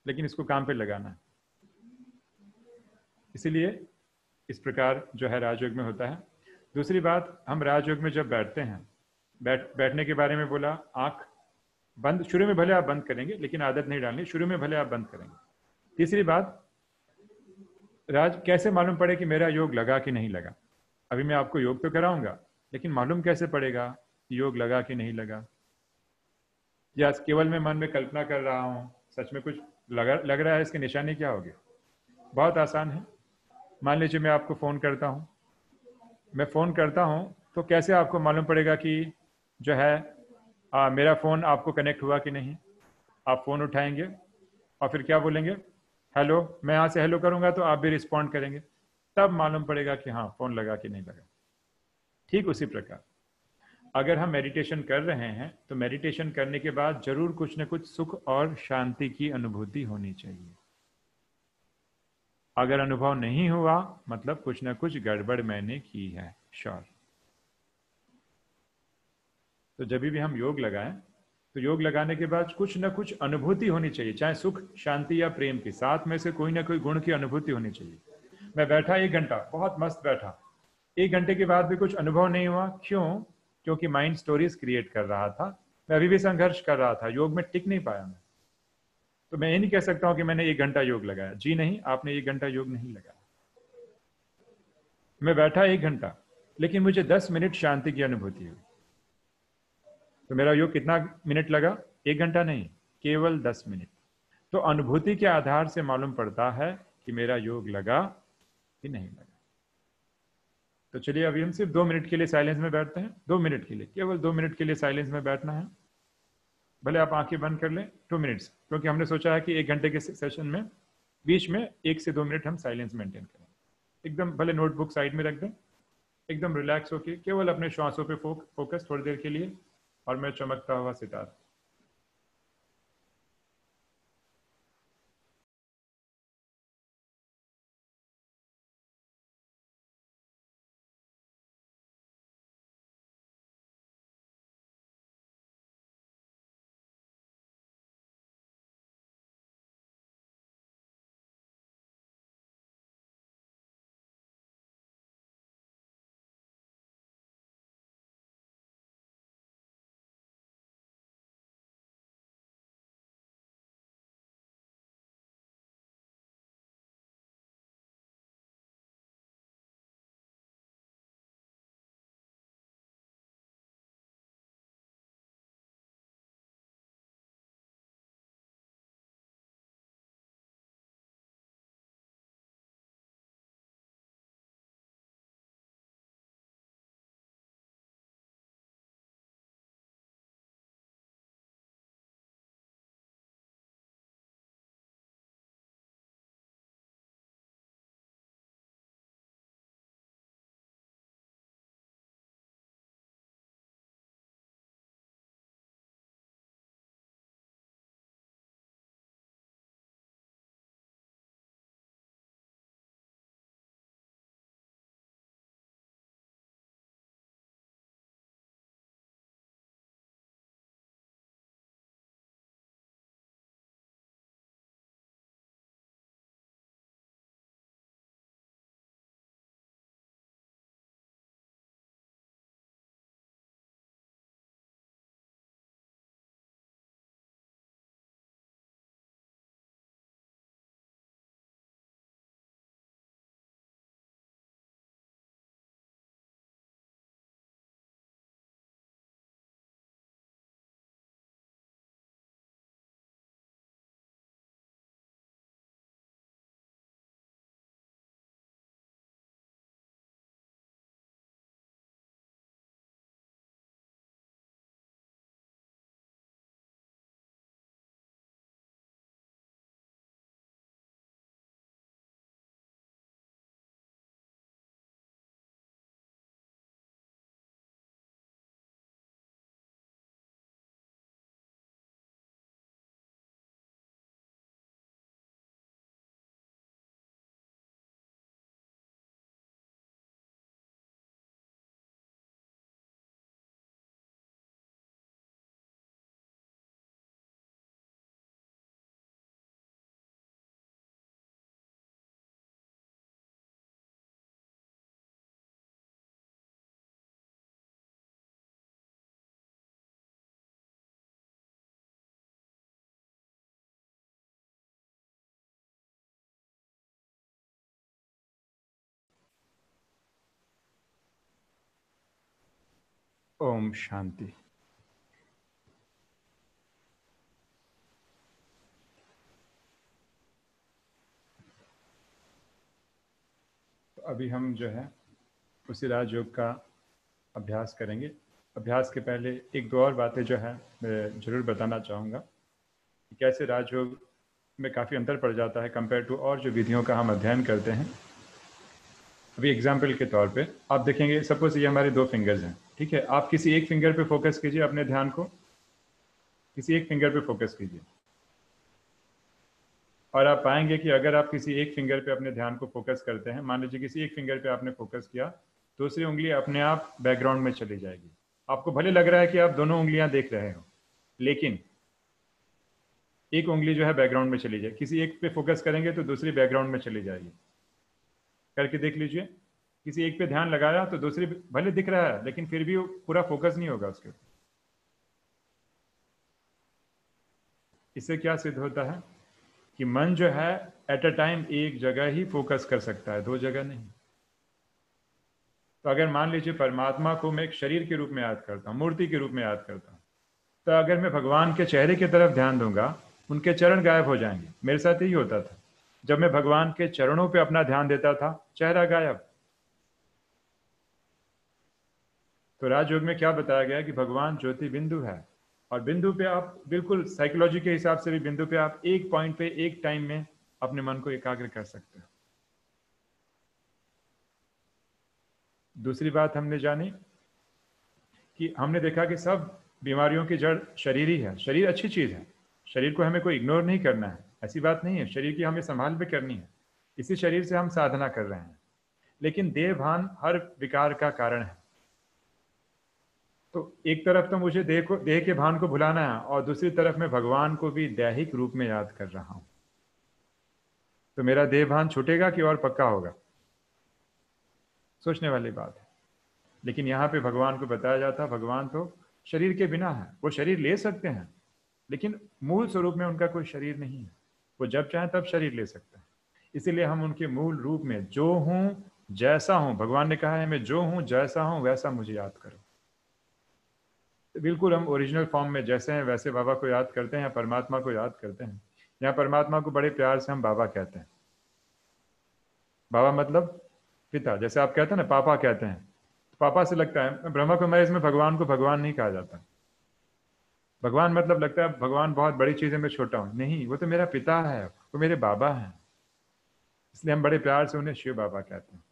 लेकिन इसको काम पे लगाना है। इसीलिए इस प्रकार जो है राजयोग में होता है। दूसरी बात, हम राजयोग में जब बैठते हैं, बैठने के बारे में बोला, आंख बंद, शुरू में भले आप बंद करेंगे, लेकिन आदत नहीं डालनी, शुरू में भले आप बंद करेंगे। तीसरी बात, कैसे मालूम पड़े कि मेरा योग लगा कि नहीं लगा। अभी मैं आपको योग तो कराऊंगा, लेकिन मालूम कैसे पड़ेगा कि योग लगा कि नहीं लगा, या केवल मैं मन में कल्पना कर रहा हूं, सच में कुछ लग रहा है, इसकी निशानी क्या होगी। बहुत आसान है। मान लीजिए मैं आपको फोन करता हूं, मैं फोन करता हूं तो कैसे आपको मालूम पड़ेगा कि जो है मेरा फोन आपको कनेक्ट हुआ कि नहीं। आप फोन उठाएंगे और फिर क्या बोलेंगे, हेलो, मैं यहाँ से हेलो करूंगा तो आप भी रिस्पॉन्ड करेंगे, तब मालूम पड़ेगा कि हाँ फोन लगा कि नहीं लगा। ठीक उसी प्रकार अगर हम मेडिटेशन कर रहे हैं तो मेडिटेशन करने के बाद जरूर कुछ न कुछ सुख और शांति की अनुभूति होनी चाहिए। अगर अनुभव नहीं हुआ मतलब कुछ ना कुछ गड़बड़ मैंने की है, श्योर। तो जब भी हम योग लगाएं तो योग लगाने के बाद कुछ ना कुछ अनुभूति होनी चाहिए, चाहे सुख शांति या प्रेम की, साथ में से कोई ना कोई गुण की अनुभूति होनी चाहिए। मैं बैठा 1 घंटा, बहुत मस्त बैठा, 1 घंटे के बाद भी कुछ अनुभव नहीं हुआ, क्यों? क्योंकि माइंड स्टोरीज क्रिएट कर रहा था, मैं अभी भी संघर्ष कर रहा था, योग में टिक नहीं पाया मैं। तो मैं ये नहीं कह सकता हूं कि मैंने 1 घंटा योग लगाया। जी नहीं, आपने 1 घंटा योग नहीं लगाया। मैं बैठा 1 घंटा, लेकिन मुझे 10 मिनट शांति की अनुभूति हुई। तो मेरा योग कितना मिनट लगा? 1 घंटा नहीं, केवल 10 मिनट। तो अनुभूति के आधार से मालूम पड़ता है कि मेरा योग लगा कि नहीं लगा। तो चलिए अभी हम सिर्फ 2 मिनट के लिए साइलेंस में बैठते हैं। 2 मिनट के लिए, केवल 2 मिनट के लिए साइलेंस में बैठना है। भले आप आंखें बंद कर लें 2 मिनट्स, क्योंकि हमने सोचा है कि 1 घंटे के सेशन में बीच में 1 से 2 मिनट हम साइलेंस मेंटेन करें। एकदम भले नोटबुक साइड में रख दें, एकदम रिलैक्स होके केवल अपने श्वासों पे फोकस थोड़ी देर के लिए, और मैं चमकता हुआ सितारा। ओम शांति। तो अभी हम जो है उसी राजयोग का अभ्यास करेंगे। अभ्यास के पहले एक दो और बातें जो है मैं ज़रूर बताना चाहूँगा कि कैसे राजयोग में काफ़ी अंतर पड़ जाता है कंपेयर टू और जो विधियों का हम अध्ययन करते हैं। अभी एग्जाम्पल के तौर पे आप देखेंगे, सपोज ये हमारे 2 फिंगर्स हैं, ठीक है। आप किसी एक फिंगर पे फोकस कीजिए, अपने ध्यान को किसी एक फिंगर पे फोकस कीजिए, और आप पाएंगे कि अगर आप किसी एक फिंगर पे अपने ध्यान को फोकस करते हैं, मान लीजिए किसी एक फिंगर पे आपने फोकस किया, दूसरी उंगली अपने आप बैकग्राउंड में चली जाएगी। आपको भले लग रहा है कि आप दोनों उंगलियां देख रहे हो, लेकिन एक उंगली जो है बैकग्राउंड में चली जाए। किसी एक पे फोकस करेंगे तो दूसरी बैकग्राउंड में चली जाएगी। करके देख लीजिए, किसी एक पे ध्यान लगाया तो दूसरी भले दिख रहा है लेकिन फिर भी पूरा फोकस नहीं होगा उसके ऊपर। इससे क्या सिद्ध होता है कि मन जो है एट अ टाइम एक जगह ही फोकस कर सकता है, दो जगह नहीं। तो अगर मान लीजिए परमात्मा को मैं एक शरीर के रूप में याद करता हूँ, मूर्ति के रूप में याद करता हूँ, तो अगर मैं भगवान के चेहरे की तरफ ध्यान दूंगा, उनके चरण गायब हो जाएंगे। मेरे साथ यही होता था, जब मैं भगवान के चरणों पे अपना ध्यान देता था, चेहरा गायब। तो राजयोग में क्या बताया गया कि भगवान ज्योति बिंदु है, और बिंदु पे आप बिल्कुल साइकोलॉजी के हिसाब से भी बिंदु पे आप एक पॉइंट पे एक टाइम में अपने मन को एकाग्र कर सकते हो। दूसरी बात हमने जानी कि हमने देखा कि सब बीमारियों की जड़ शरीर ही है। शरीर अच्छी चीज है, शरीर को हमें कोई इग्नोर नहीं करना है, ऐसी बात नहीं है। शरीर की हमें संभाल भी करनी है, इसी शरीर से हम साधना कर रहे हैं। लेकिन देह भान हर विकार का कारण है। तो एक तरफ तो मुझे देह के भान को भुलाना है, और दूसरी तरफ मैं भगवान को भी दैहिक रूप में याद कर रहा हूं। तो मेरा देह भान छूटेगा कि और पक्का होगा? सोचने वाली बात है। लेकिन यहाँ पे भगवान को बताया जाता, भगवान तो शरीर के बिना है। वो शरीर ले सकते हैं लेकिन मूल स्वरूप में उनका कोई शरीर नहीं है। वो जब चाहे तब शरीर ले सकते हैं। इसीलिए हम उनके मूल रूप में जो हूं जैसा हूं, भगवान ने कहा है मैं जो हूं जैसा हूं वैसा मुझे याद करो। तो बिल्कुल हम ओरिजिनल फॉर्म में जैसे हैं वैसे बाबा को याद करते हैं, परमात्मा को याद करते हैं। यहाँ परमात्मा को बड़े प्यार से हम बाबा कहते हैं। बाबा मतलब पिता। जैसे आप कहते हैं ना पापा कहते हैं, तो पापा से लगता है ब्रह्मा कुमारी में भगवान को भगवान नहीं कहा जाता। भगवान मतलब लगता है भगवान बहुत बड़ी चीजें में छोटा हूं, नहीं, वो तो मेरा पिता है, वो मेरे बाबा हैं। इसलिए हम बड़े प्यार से उन्हें शिव बाबा कहते हैं।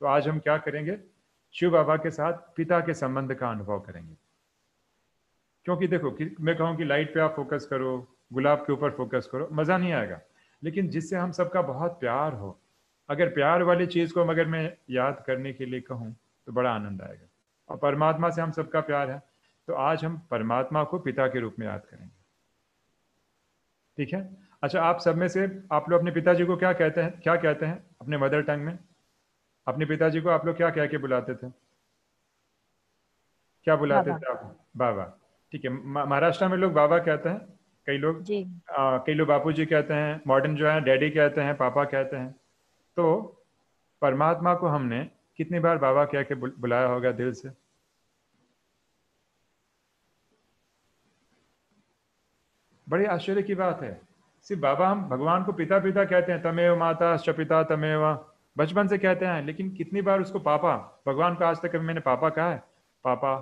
तो आज हम क्या करेंगे, शिव बाबा के साथ पिता के संबंध का अनुभव करेंगे। क्योंकि देखो मैं कहूँ कि लाइट पे आप फोकस करो, गुलाब के ऊपर फोकस करो, मजा नहीं आएगा। लेकिन जिससे हम सबका बहुत प्यार हो, अगर प्यार वाली चीज को अगर मैं याद करने के लिए कहूँ तो बड़ा आनंद आएगा। और परमात्मा से हम सबका प्यार है, तो आज हम परमात्मा को पिता के रूप में याद करेंगे। ठीक है? अच्छा, आप सब में से आप लोग अपने पिताजी को क्या कहते हैं, क्या कहते हैं अपने मदर टंग में? अपने पिताजी को आप लोग क्या कह के बुलाते थे? क्या बुलाते बाबा। थे आप? बाबा। ठीक है, महाराष्ट्र में लोग बाबा कहते हैं, कई लोग जी। कई लोग बापूजी कहते हैं, मॉडर्न जो है डैडी कहते हैं, पापा कहते हैं। तो परमात्मा को हमने कितनी बार बाबा कह के बुलाया होगा दिल से? बड़ी आश्चर्य की बात है। सिर्फ बाबा, हम भगवान को पिता पिता कहते हैं, तमेव माता च पिता तमेव, बचपन से कहते हैं, लेकिन कितनी बार उसको पापा, भगवान को आज तक कभी मैंने पापा कहा है? पापा,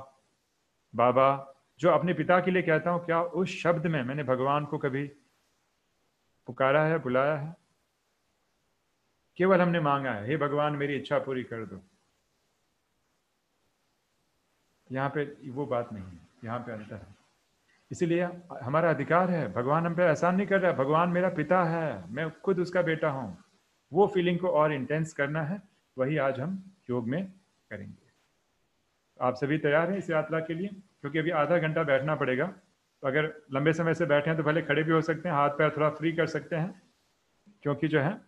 बाबा, जो अपने पिता के लिए कहता हूं, क्या उस शब्द में मैंने भगवान को कभी पुकारा है, बुलाया है? केवल हमने मांगा है, हे भगवान मेरी इच्छा पूरी कर दो। यहाँ पे वो बात नहीं है, यहाँ पे अंतर है। इसीलिए हमारा अधिकार है, भगवान हम पे एहसान नहीं कर रहा है, भगवान मेरा पिता है, मैं खुद उसका बेटा हूं। वो फीलिंग को और इंटेंस करना है, वही आज हम योग में करेंगे। आप सभी तैयार हैं इस यात्रा के लिए? क्योंकि अभी आधा घंटा बैठना पड़ेगा, तो अगर लंबे समय से बैठे हैं तो भले खड़े भी हो सकते हैं, हाथ पैर थोड़ा फ्री कर सकते हैं, क्योंकि जो है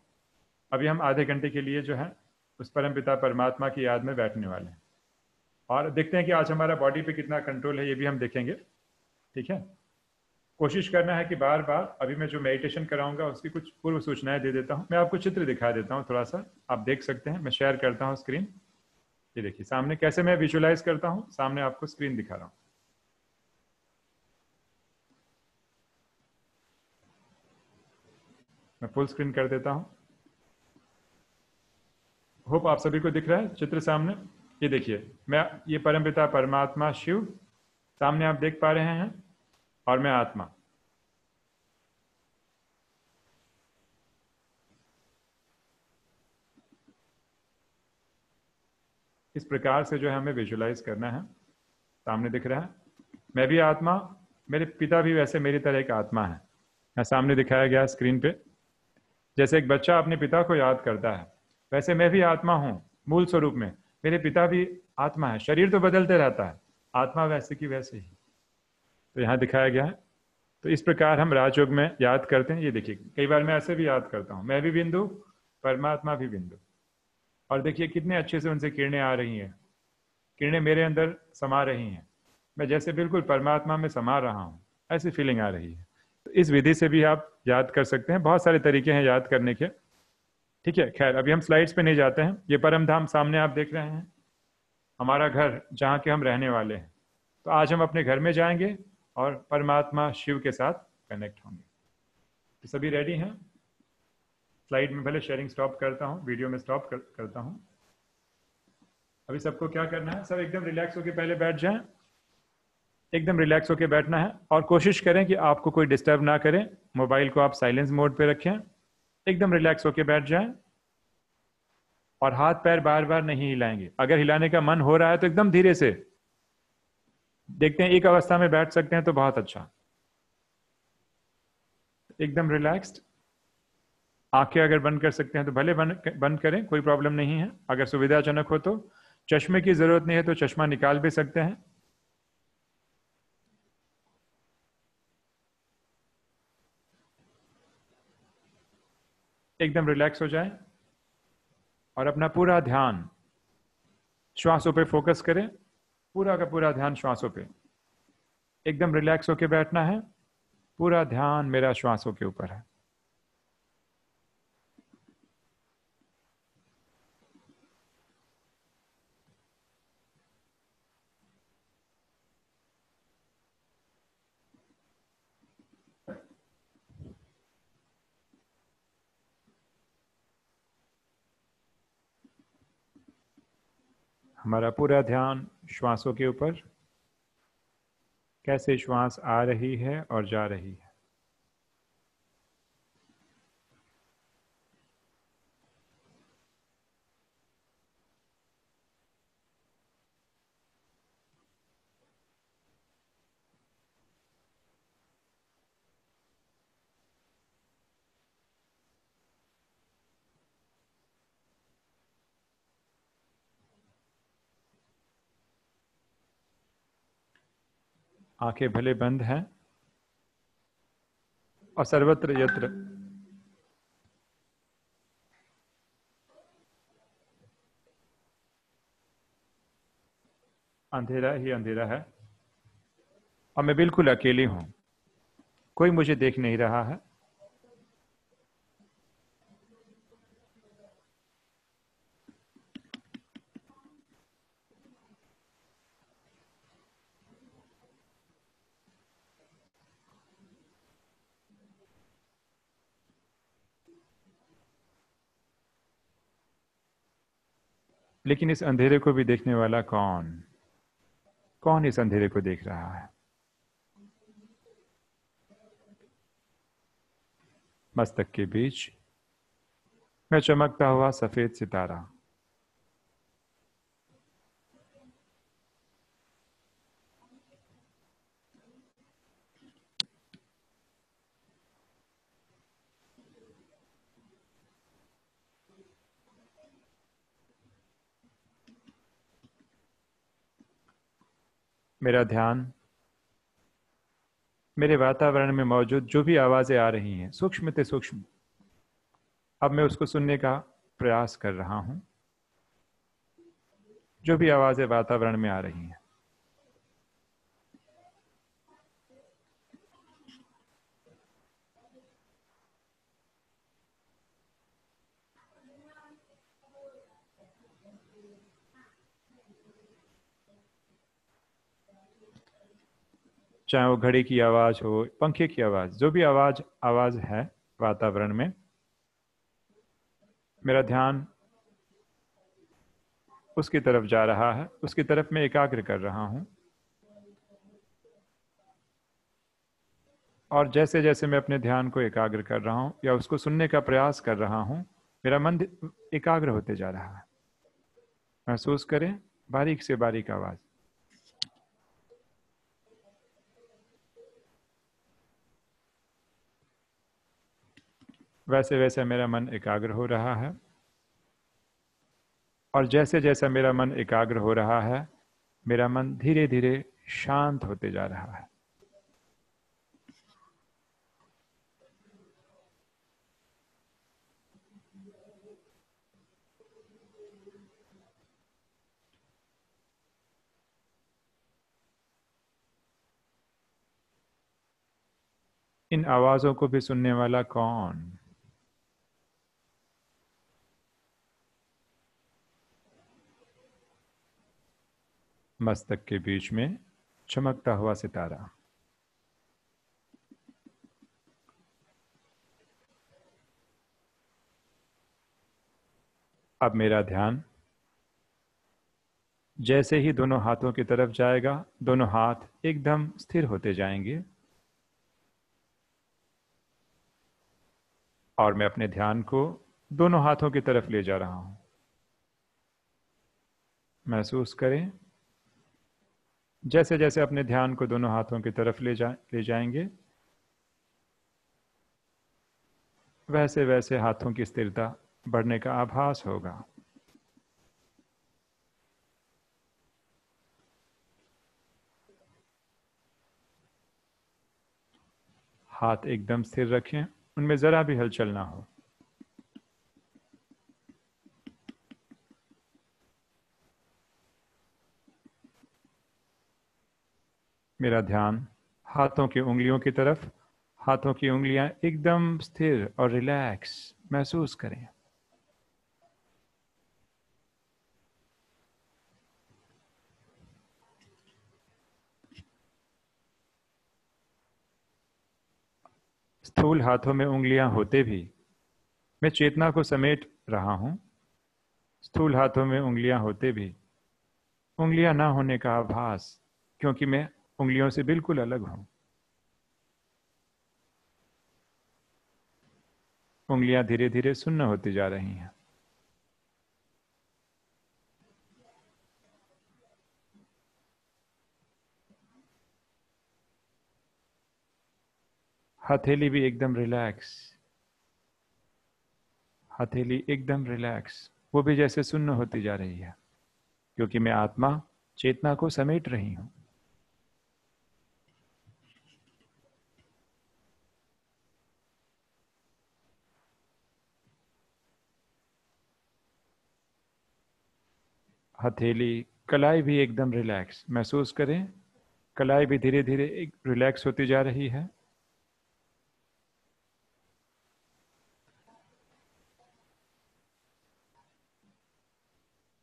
अभी हम आधे घंटे के लिए जो है उस परमपिता परमात्मा की याद में बैठने वाले हैं। और देखते हैं कि आज हमारा बॉडी पे कितना कंट्रोल है, ये भी हम देखेंगे। ठीक है? कोशिश करना है कि बार बार, अभी मैं जो मेडिटेशन कराऊंगा उसकी कुछ पूर्व सूचनाएं दे देता हूं। मैं आपको चित्र दिखा देता हूं, थोड़ा सा आप देख सकते हैं। मैं शेयर करता हूं स्क्रीन। ये देखिए सामने कैसे मैं विजुअलाइज करता हूं, सामने आपको स्क्रीन दिखा रहा हूं। मैं फुल स्क्रीन कर देता हूं। होप आप सभी को दिख रहा है चित्र सामने। ये देखिए, मैं, ये परमपिता परमात्मा शिव सामने आप देख पा रहे हैं, और मैं आत्मा। इस प्रकार से जो है हमें विजुअलाइज करना है। सामने दिख रहा है, मैं भी आत्मा, मेरे पिता भी वैसे मेरी तरह एक आत्मा है। यहाँ सामने दिखाया गया स्क्रीन पे। जैसे एक बच्चा अपने पिता को याद करता है, वैसे मैं भी आत्मा हूँ मूल स्वरूप में, मेरे पिता भी आत्मा है। शरीर तो बदलते रहता है, आत्मा वैसे की वैसे ही। तो यहाँ दिखाया गया है। तो इस प्रकार हम राजयोग में याद करते हैं। ये देखिए, कई बार मैं ऐसे भी याद करता हूँ, मैं भी बिंदु, परमात्मा भी बिंदु, और देखिए कितने अच्छे से उनसे किरणें आ रही हैं, किरणें मेरे अंदर समा रही हैं, मैं जैसे बिल्कुल परमात्मा में समा रहा हूँ, ऐसी फीलिंग आ रही है। तो इस विधि से भी आप याद कर सकते हैं। बहुत सारे तरीके हैं याद करने के। ठीक है, खैर अभी हम स्लाइड्स पे नहीं जाते हैं। ये परम धाम सामने आप देख रहे हैं, हमारा घर जहाँ के हम रहने वाले हैं। तो आज हम अपने घर में जाएंगे और परमात्मा शिव के साथ कनेक्ट होंगे। तो सभी रेडी हैं? स्लाइड में भले शेयरिंग स्टॉप करता हूँ, वीडियो में स्टॉप करता हूँ। अभी सबको क्या करना है, सब एकदम रिलैक्स होकर पहले बैठ जाएं। एकदम रिलैक्स होकर बैठना है और कोशिश करें कि आपको कोई डिस्टर्ब ना करे। मोबाइल को आप साइलेंस मोड पे रखें। एकदम रिलैक्स होकर बैठ जाएं और हाथ पैर बार बार नहीं हिलाएंगे। अगर हिलाने का मन हो रहा है तो एकदम धीरे से, देखते हैं एक अवस्था में बैठ सकते हैं तो बहुत अच्छा। एकदम रिलैक्स्ड। आंखें अगर बंद कर सकते हैं तो भले बंद करें, कोई प्रॉब्लम नहीं है। अगर सुविधाजनक हो तो, चश्मे की जरूरत नहीं है तो चश्मा निकाल भी सकते हैं। एकदम रिलैक्स हो जाएं और अपना पूरा ध्यान श्वासों पे फोकस करें। पूरा का पूरा ध्यान श्वासों पे। एकदम रिलैक्स होके बैठना है, पूरा ध्यान मेरा श्वासों के ऊपर है। हमारा पूरा ध्यान श्वासों के ऊपर, कैसे श्वास आ रही है और जा रही है। आंखें भले बंद हैं और सर्वत्र यत्र अंधेरा ही अंधेरा है और मैं बिल्कुल अकेली हूं, कोई मुझे देख नहीं रहा है। लेकिन इस अंधेरे को भी देखने वाला कौन? कौन इस अंधेरे को देख रहा है? मस्तक के बीच में चमकता हुआ सफेद सितारा। मेरा ध्यान मेरे वातावरण में मौजूद जो भी आवाजें आ रही हैं, सूक्ष्म से सूक्ष्म, अब मैं उसको सुनने का प्रयास कर रहा हूं। जो भी आवाजें वातावरण में आ रही हैं, चाहे वो घड़ी की आवाज हो, पंखे की आवाज, जो भी आवाज है वातावरण में, मेरा ध्यान उसकी तरफ जा रहा है, उसकी तरफ मैं एकाग्र कर रहा हूं। और जैसे जैसे मैं अपने ध्यान को एकाग्र कर रहा हूं या उसको सुनने का प्रयास कर रहा हूं, मेरा मन एकाग्र होते जा रहा है। महसूस करें बारीक से बारीक आवाज। वैसे वैसे मेरा मन एकाग्र हो रहा है, और जैसे जैसे मेरा मन एकाग्र हो रहा है, मेरा मन धीरे धीरे शांत होते जा रहा है। इन आवाजों को भी सुनने वाला कौन? मस्तक के बीच में चमकता हुआ सितारा। अब मेरा ध्यान जैसे ही दोनों हाथों की तरफ जाएगा, दोनों हाथ एकदम स्थिर होते जाएंगे, और मैं अपने ध्यान को दोनों हाथों की तरफ ले जा रहा हूं। महसूस करें, जैसे जैसे अपने ध्यान को दोनों हाथों की तरफ ले जाएंगे, वैसे वैसे हाथों की स्थिरता बढ़ने का आभास होगा। हाथ एकदम स्थिर रखें, उनमें जरा भी हलचल ना हो। मेरा ध्यान हाथों की उंगलियों की तरफ। हाथों की उंगलियां एकदम स्थिर और रिलैक्स महसूस करें। स्थूल हाथों में उंगलियां होते भी मैं चेतना को समेट रहा हूं। स्थूल हाथों में उंगलियां होते भी उंगलियां ना होने का आभास, क्योंकि मैं उंगलियों से बिल्कुल अलग हूं। उंगलियां धीरे धीरे सुन्न होती जा रही हैं। हथेली भी एकदम रिलैक्स। हथेली एकदम रिलैक्स, वो भी जैसे सुन्न होती जा रही है, क्योंकि मैं आत्मा चेतना को समेट रही हूं। हथेली, कलाई भी एकदम रिलैक्स महसूस करें। कलाई भी धीरे धीरे एक रिलैक्स होती जा रही है।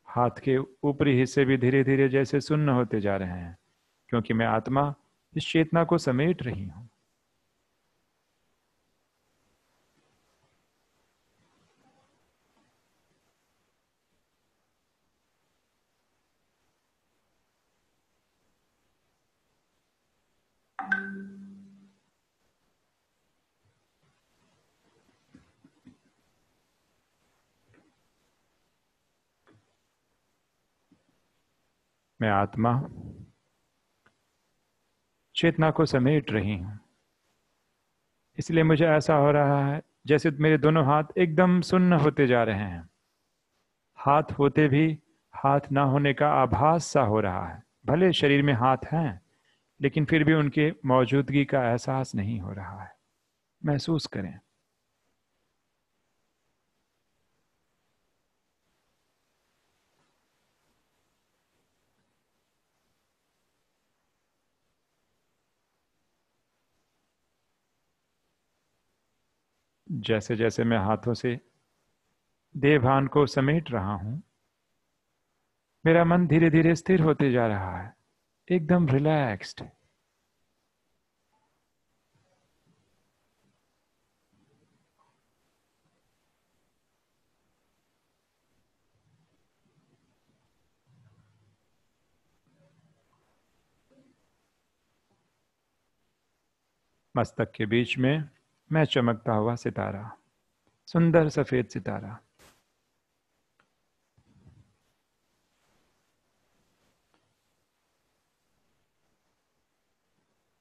हाथ के ऊपरी हिस्से भी धीरे धीरे जैसे सुन्न होते जा रहे हैं, क्योंकि मैं आत्मा इस चेतना को समेट रही हूं। मैं आत्मा चेतना को समेट रही हूं, इसलिए मुझे ऐसा हो रहा है जैसे मेरे दोनों हाथ एकदम सुन्न होते जा रहे हैं। हाथ होते भी हाथ ना होने का आभास सा हो रहा है। भले शरीर में हाथ हैं, लेकिन फिर भी उनके मौजूदगी का एहसास नहीं हो रहा है। महसूस करें। जैसे जैसे मैं हाथों से देह-भान को समेट रहा हूं, मेरा मन धीरे धीरे स्थिर होते जा रहा है, एकदम रिलैक्स्ड। मस्तक के बीच में मैं चमकता हुआ सितारा, सुंदर सफेद सितारा।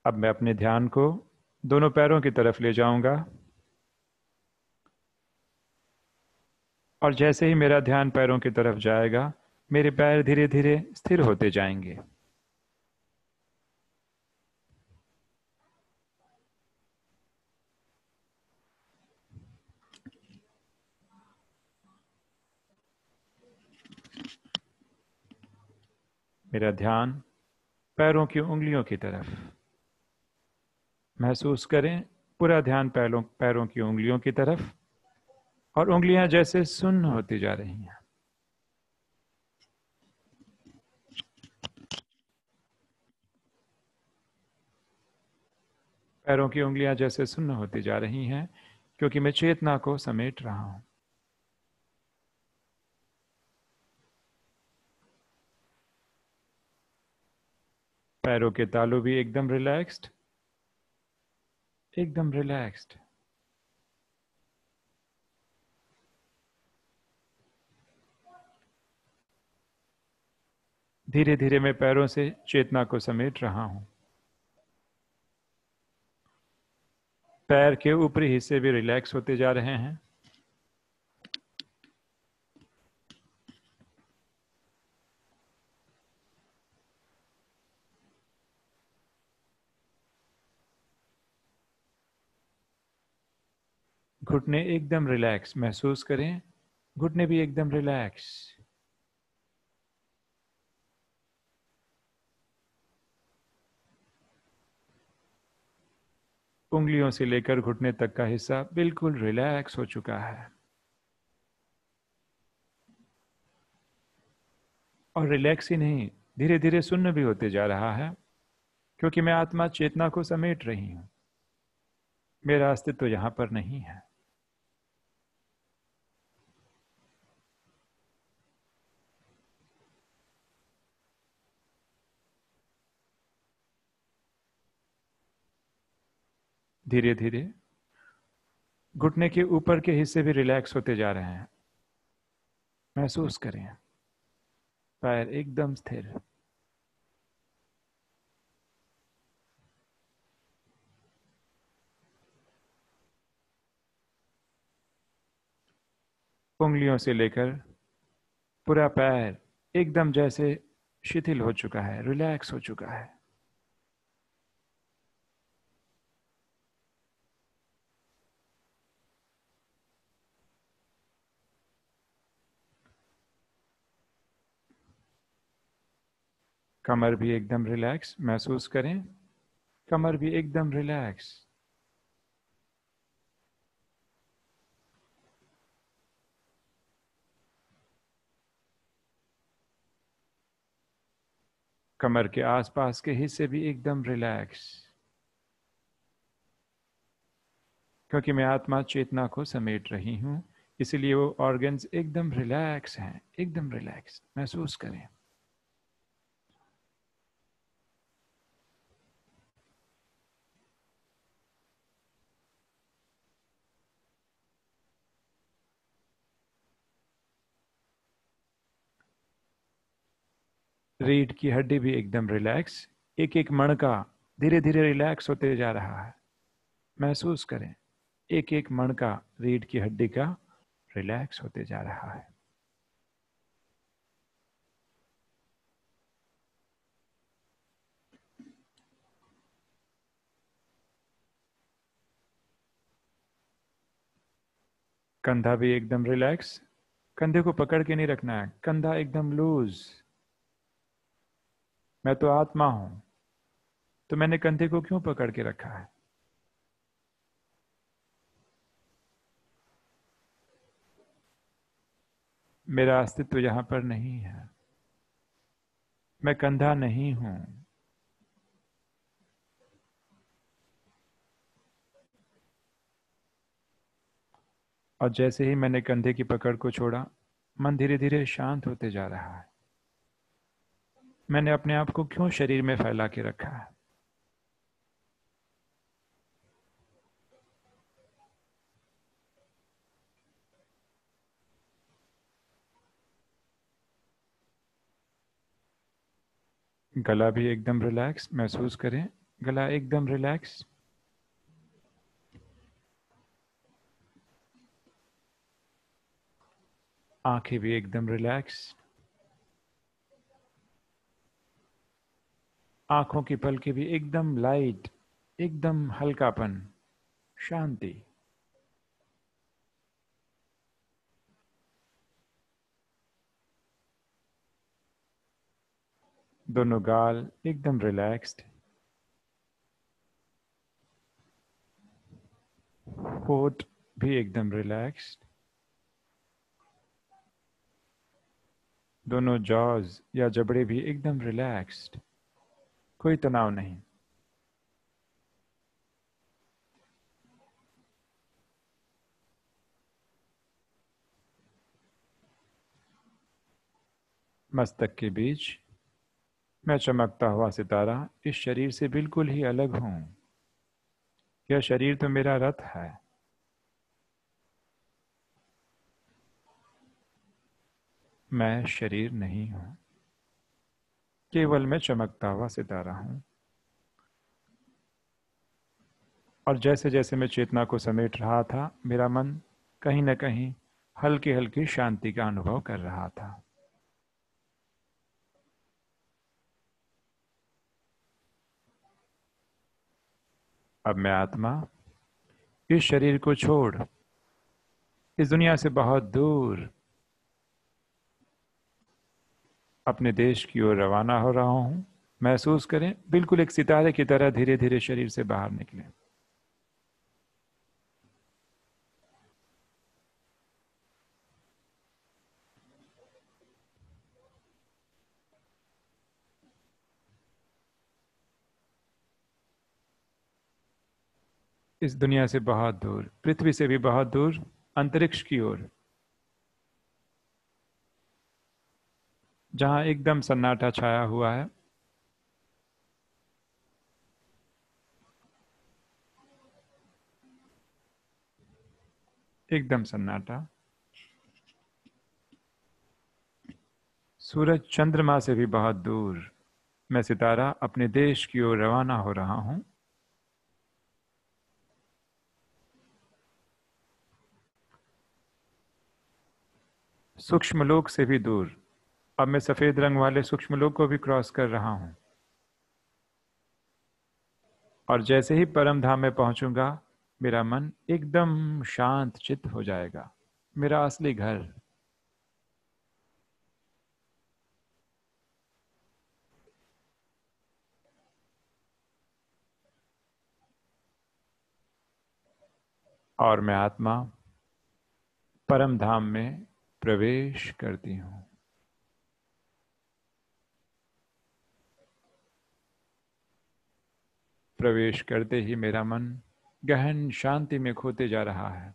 अब मैं अपने ध्यान को दोनों पैरों की तरफ ले जाऊंगा। और जैसे ही मेरा ध्यान पैरों की तरफ जाएगा, मेरे पैर धीरे धीरे स्थिर होते जाएंगे। मेरा ध्यान पैरों की उंगलियों की तरफ। महसूस करें पूरा ध्यान पैरों की उंगलियों की तरफ, और उंगलियां जैसे सुन्न होती जा रही हैं। पैरों की उंगलियां जैसे सुन्न होती जा रही हैं, क्योंकि मैं चेतना को समेट रहा हूं। पैरों के तालू भी एकदम रिलैक्स्ड, एकदम रिलैक्स्ड। धीरे धीरे मैं पैरों से चेतना को समेट रहा हूं। पैर के ऊपरी हिस्से भी रिलैक्स होते जा रहे हैं। घुटने एकदम रिलैक्स महसूस करें, घुटने भी एकदम रिलैक्स। उंगलियों से लेकर घुटने तक का हिस्सा बिल्कुल रिलैक्स हो चुका है। और रिलैक्स ही नहीं, धीरे धीरे सुन्न भी होते जा रहा है, क्योंकि मैं आत्मा चेतना को समेट रही हूं। मेरा अस्तित्व यहां पर नहीं है। धीरे धीरे घुटने के ऊपर के हिस्से भी रिलैक्स होते जा रहे हैं। महसूस करें पैर एकदम स्थिर। उंगलियों से लेकर पूरा पैर एकदम जैसे शिथिल हो चुका है, रिलैक्स हो चुका है। कमर भी एकदम रिलैक्स महसूस करें, कमर भी एकदम रिलैक्स। कमर के आसपास के हिस्से भी एकदम रिलैक्स, क्योंकि मैं आत्मा चेतना को समेट रही हूं, इसलिए वो ऑर्गन्स एकदम रिलैक्स हैं, एकदम रिलैक्स महसूस करें। रीढ़ की हड्डी भी एकदम रिलैक्स, एक एक मणका धीरे धीरे रिलैक्स होते जा रहा है। महसूस करें एक एक मणका रीढ़ की हड्डी का रिलैक्स होते जा रहा है। कंधा भी एकदम रिलैक्स, कंधे को पकड़ के नहीं रखना है, कंधा एकदम लूज। मैं तो आत्मा हूं, तो मैंने कंधे को क्यों पकड़ के रखा है? मेरा अस्तित्व यहां पर नहीं है। मैं कंधा नहीं हूं। और जैसे ही मैंने कंधे की पकड़ को छोड़ा, मन धीरे धीरे शांत होते जा रहा है। मैंने अपने आप को क्यों शरीर में फैला के रखा है? गला भी एकदम रिलैक्स महसूस करें, गला एकदम रिलैक्स। आंखें भी एकदम रिलैक्स, आंखों की पलकें भी एकदम लाइट, एकदम हल्कापन, शांति। दोनों गाल एकदम रिलैक्स्ड, होठ भी एकदम रिलैक्स्ड, दोनों जॉज या जबड़े भी एकदम रिलैक्स्ड, कोई तनाव नहीं। मस्तक के बीच मैं चमकता हुआ सितारा इस शरीर से बिल्कुल ही अलग हूं। यह शरीर तो मेरा रथ है। मैं शरीर नहीं हूं, केवल मैं चमकता हुआ सितारा हूं। और जैसे जैसे मैं चेतना को समेट रहा था, मेरा मन कहीं न कहीं हल्की हल्की शांति का अनुभव कर रहा था। अब मैं आत्मा इस शरीर को छोड़ इस दुनिया से बहुत दूर अपने देश की ओर रवाना हो रहा हूं। महसूस करें, बिल्कुल एक सितारे की तरह धीरे धीरे शरीर से बाहर निकले। इस दुनिया से बहुत दूर, पृथ्वी से भी बहुत दूर, अंतरिक्ष की ओर, जहां एकदम सन्नाटा छाया हुआ है। एकदम सन्नाटा। सूरज चंद्रमा से भी बहुत दूर मैं सितारा अपने देश की ओर रवाना हो रहा हूं। सूक्ष्मलोक से भी दूर, अब मैं सफेद रंग वाले सूक्ष्मलोक को भी क्रॉस कर रहा हूं। और जैसे ही परम धाम में पहुंचूंगा, मेरा मन एकदम शांत चित्त हो जाएगा, मेरा असली घर। और मैं आत्मा परम धाम में प्रवेश करती हूं। प्रवेश करते ही मेरा मन गहन शांति में खोते जा रहा है।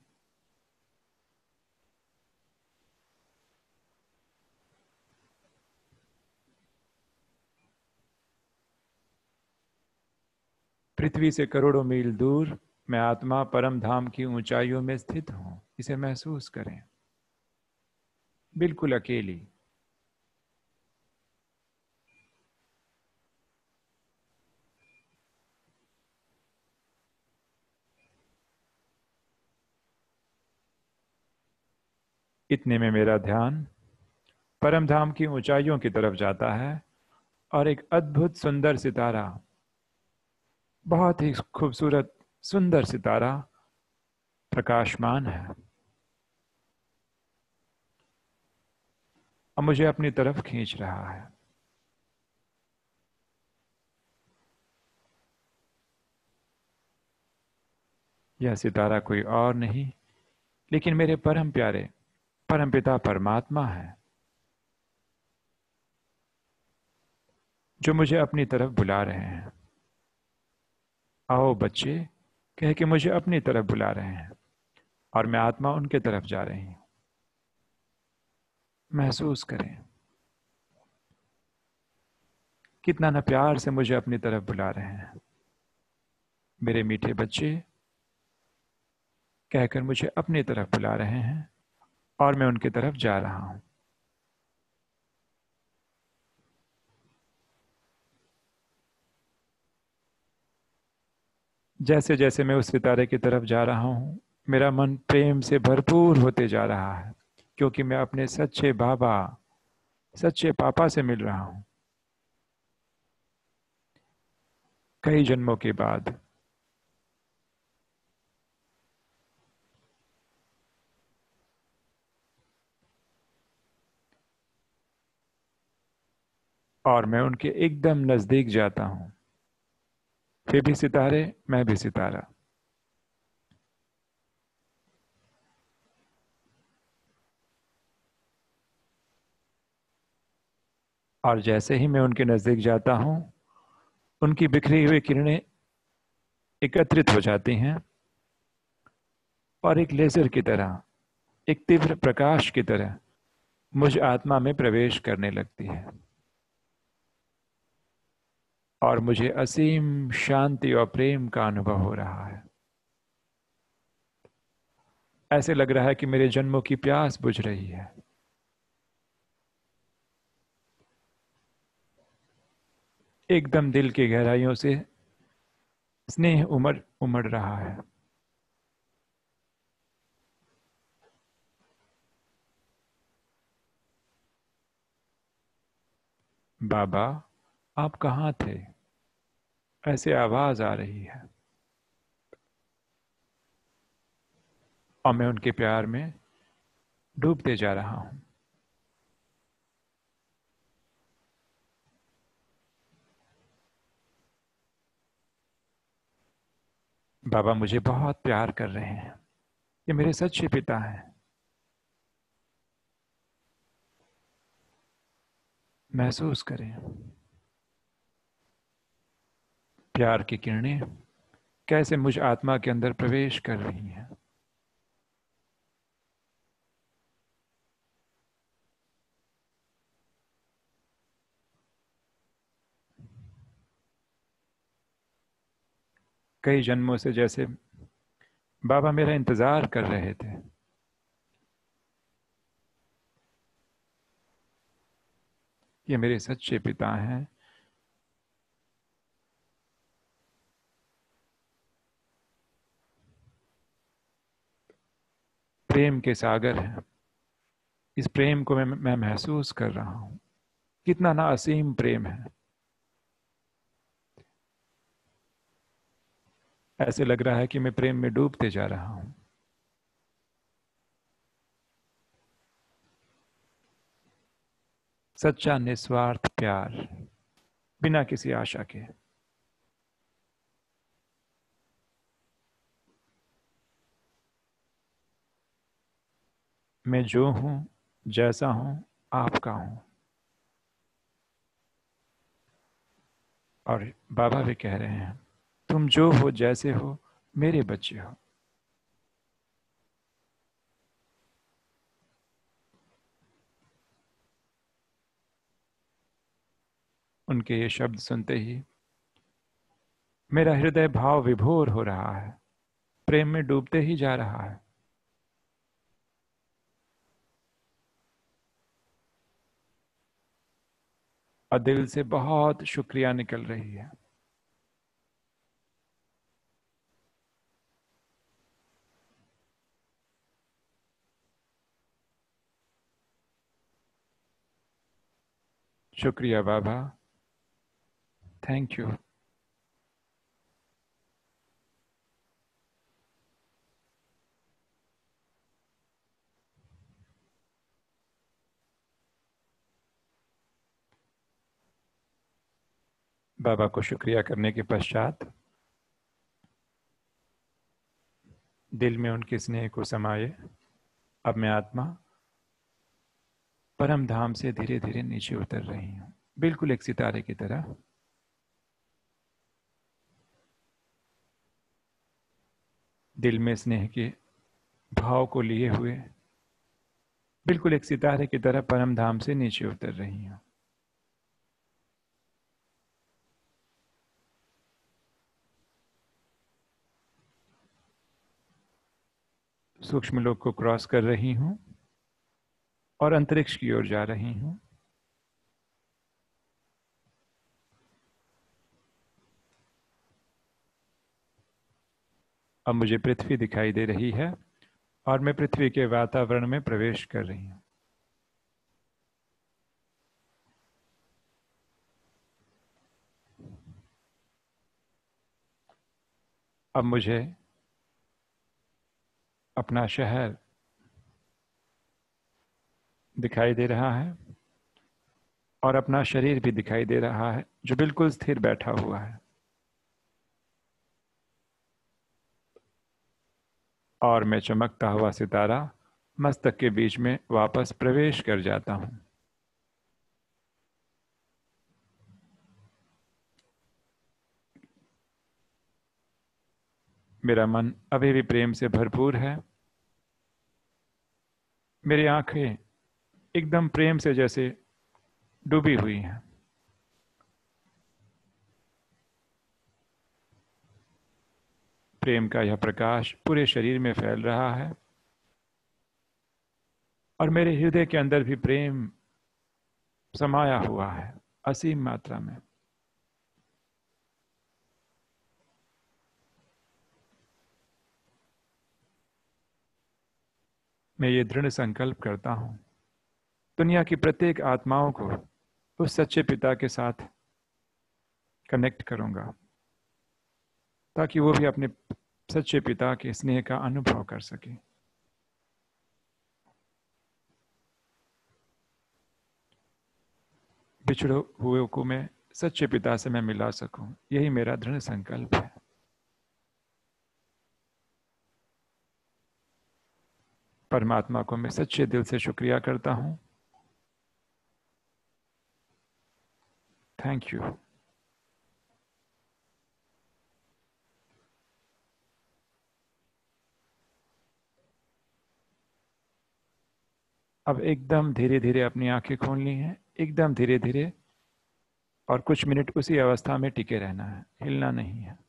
पृथ्वी से करोड़ों मील दूर मैं आत्मा परम धाम की ऊंचाइयों में स्थित हूं। इसे महसूस करें, बिल्कुल अकेली। इतने में मेरा ध्यान परम धाम की ऊंचाइयों की तरफ जाता है और एक अद्भुत सुंदर सितारा, बहुत ही खूबसूरत सुंदर सितारा प्रकाशमान है। अब मुझे अपनी तरफ खींच रहा है। यह सितारा कोई और नहीं, लेकिन मेरे परम प्यारे परमपिता परमात्मा है, जो मुझे अपनी तरफ बुला रहे हैं। आओ बच्चे, कह के मुझे अपनी तरफ बुला रहे हैं और मैं आत्मा उनके तरफ जा रही हूं। महसूस करें, कितना न प्यार से मुझे अपनी तरफ बुला रहे हैं। मेरे मीठे बच्चे, कहकर मुझे अपनी तरफ बुला रहे हैं और मैं उनकी तरफ जा रहा हूं। जैसे जैसे मैं उस सितारे की तरफ जा रहा हूं, मेरा मन प्रेम से भरपूर होते जा रहा है, क्योंकि मैं अपने सच्चे बाबा, सच्चे पापा से मिल रहा हूं कई जन्मों के बाद। और मैं उनके एकदम नजदीक जाता हूं। वे भी सितारे, मैं भी सितारा। और जैसे ही मैं उनके नजदीक जाता हूं, उनकी बिखरी हुई किरणें एकत्रित हो जाती हैं और एक लेजर की तरह, एक तीव्र प्रकाश की तरह मुझ आत्मा में प्रवेश करने लगती है और मुझे असीम शांति और प्रेम का अनुभव हो रहा है। ऐसे लग रहा है कि मेरे जन्मों की प्यास बुझ रही है। एकदम दिल की गहराइयों से स्नेह उमड़ उमड़ रहा है। बाबा, आप कहाँ थे? ऐसे आवाज आ रही है और मैं उनके प्यार में डूबते जा रहा हूं। बाबा मुझे बहुत प्यार कर रहे हैं। ये मेरे सच्चे पिता हैं। महसूस करें प्यार की किरणें कैसे मुझ आत्मा के अंदर प्रवेश कर रही हैं। कई जन्मों से जैसे बाबा मेरा इंतजार कर रहे थे। ये मेरे सच्चे पिता हैं। प्रेम के सागर हैं। इस प्रेम को मैं महसूस कर रहा हूं। कितना ना असीम प्रेम है। ऐसे लग रहा है कि मैं प्रेम में डूबते जा रहा हूं। सच्चा निस्वार्थ प्यार, बिना किसी आशा के। मैं जो हूं, जैसा हूं, आपका हूं। और बाबा भी कह रहे हैं, तुम जो हो, जैसे हो, मेरे बच्चे हो। उनके ये शब्द सुनते ही मेरा हृदय भाव विभोर हो रहा है, प्रेम में डूबते ही जा रहा है। और दिल से बहुत शुक्रिया निकल रही है। शुक्रिया बाबा, थैंक यू। बाबा को शुक्रिया करने के पश्चात दिल में उनके स्नेह को समाये। अब मैं आत्मा परम धाम से धीरे धीरे नीचे उतर रही हूं, बिल्कुल एक सितारे की तरह। दिल में स्नेह के भाव को लिए हुए बिल्कुल एक सितारे की तरह परम धाम से नीचे उतर रही हूं। सूक्ष्म लोक को क्रॉस कर रही हूं और अंतरिक्ष की ओर जा रही हूं। अब मुझे पृथ्वी दिखाई दे रही है और मैं पृथ्वी के वातावरण में प्रवेश कर रही हूँ। अब मुझे अपना शहर दिखाई दे रहा है और अपना शरीर भी दिखाई दे रहा है जो बिल्कुल स्थिर बैठा हुआ है। और मैं चमकता हुआ सितारा मस्तक के बीच में वापस प्रवेश कर जाता हूँ। मेरा मन अभी भी प्रेम से भरपूर है। मेरी आंखें एकदम प्रेम से जैसे डूबी हुई हैं। प्रेम का यह प्रकाश पूरे शरीर में फैल रहा है और मेरे हृदय के अंदर भी प्रेम समाया हुआ है असीम मात्रा में। मैं ये दृढ़ संकल्प करता हूं, दुनिया की प्रत्येक आत्माओं को उस सच्चे पिता के साथ कनेक्ट करूंगा ताकि वो भी अपने सच्चे पिता के स्नेह का अनुभव कर सके। बिछड़े हुए को मैं सच्चे पिता से मैं मिला सकूं, यही मेरा दृढ़ संकल्प है। परमात्मा को मैं सच्चे दिल से शुक्रिया करता हूं। Thank you. अब एकदम धीरे धीरे अपनी आंखें खोलनी है, एकदम धीरे धीरे, और कुछ मिनट उसी अवस्था में टिके रहना है, हिलना नहीं है।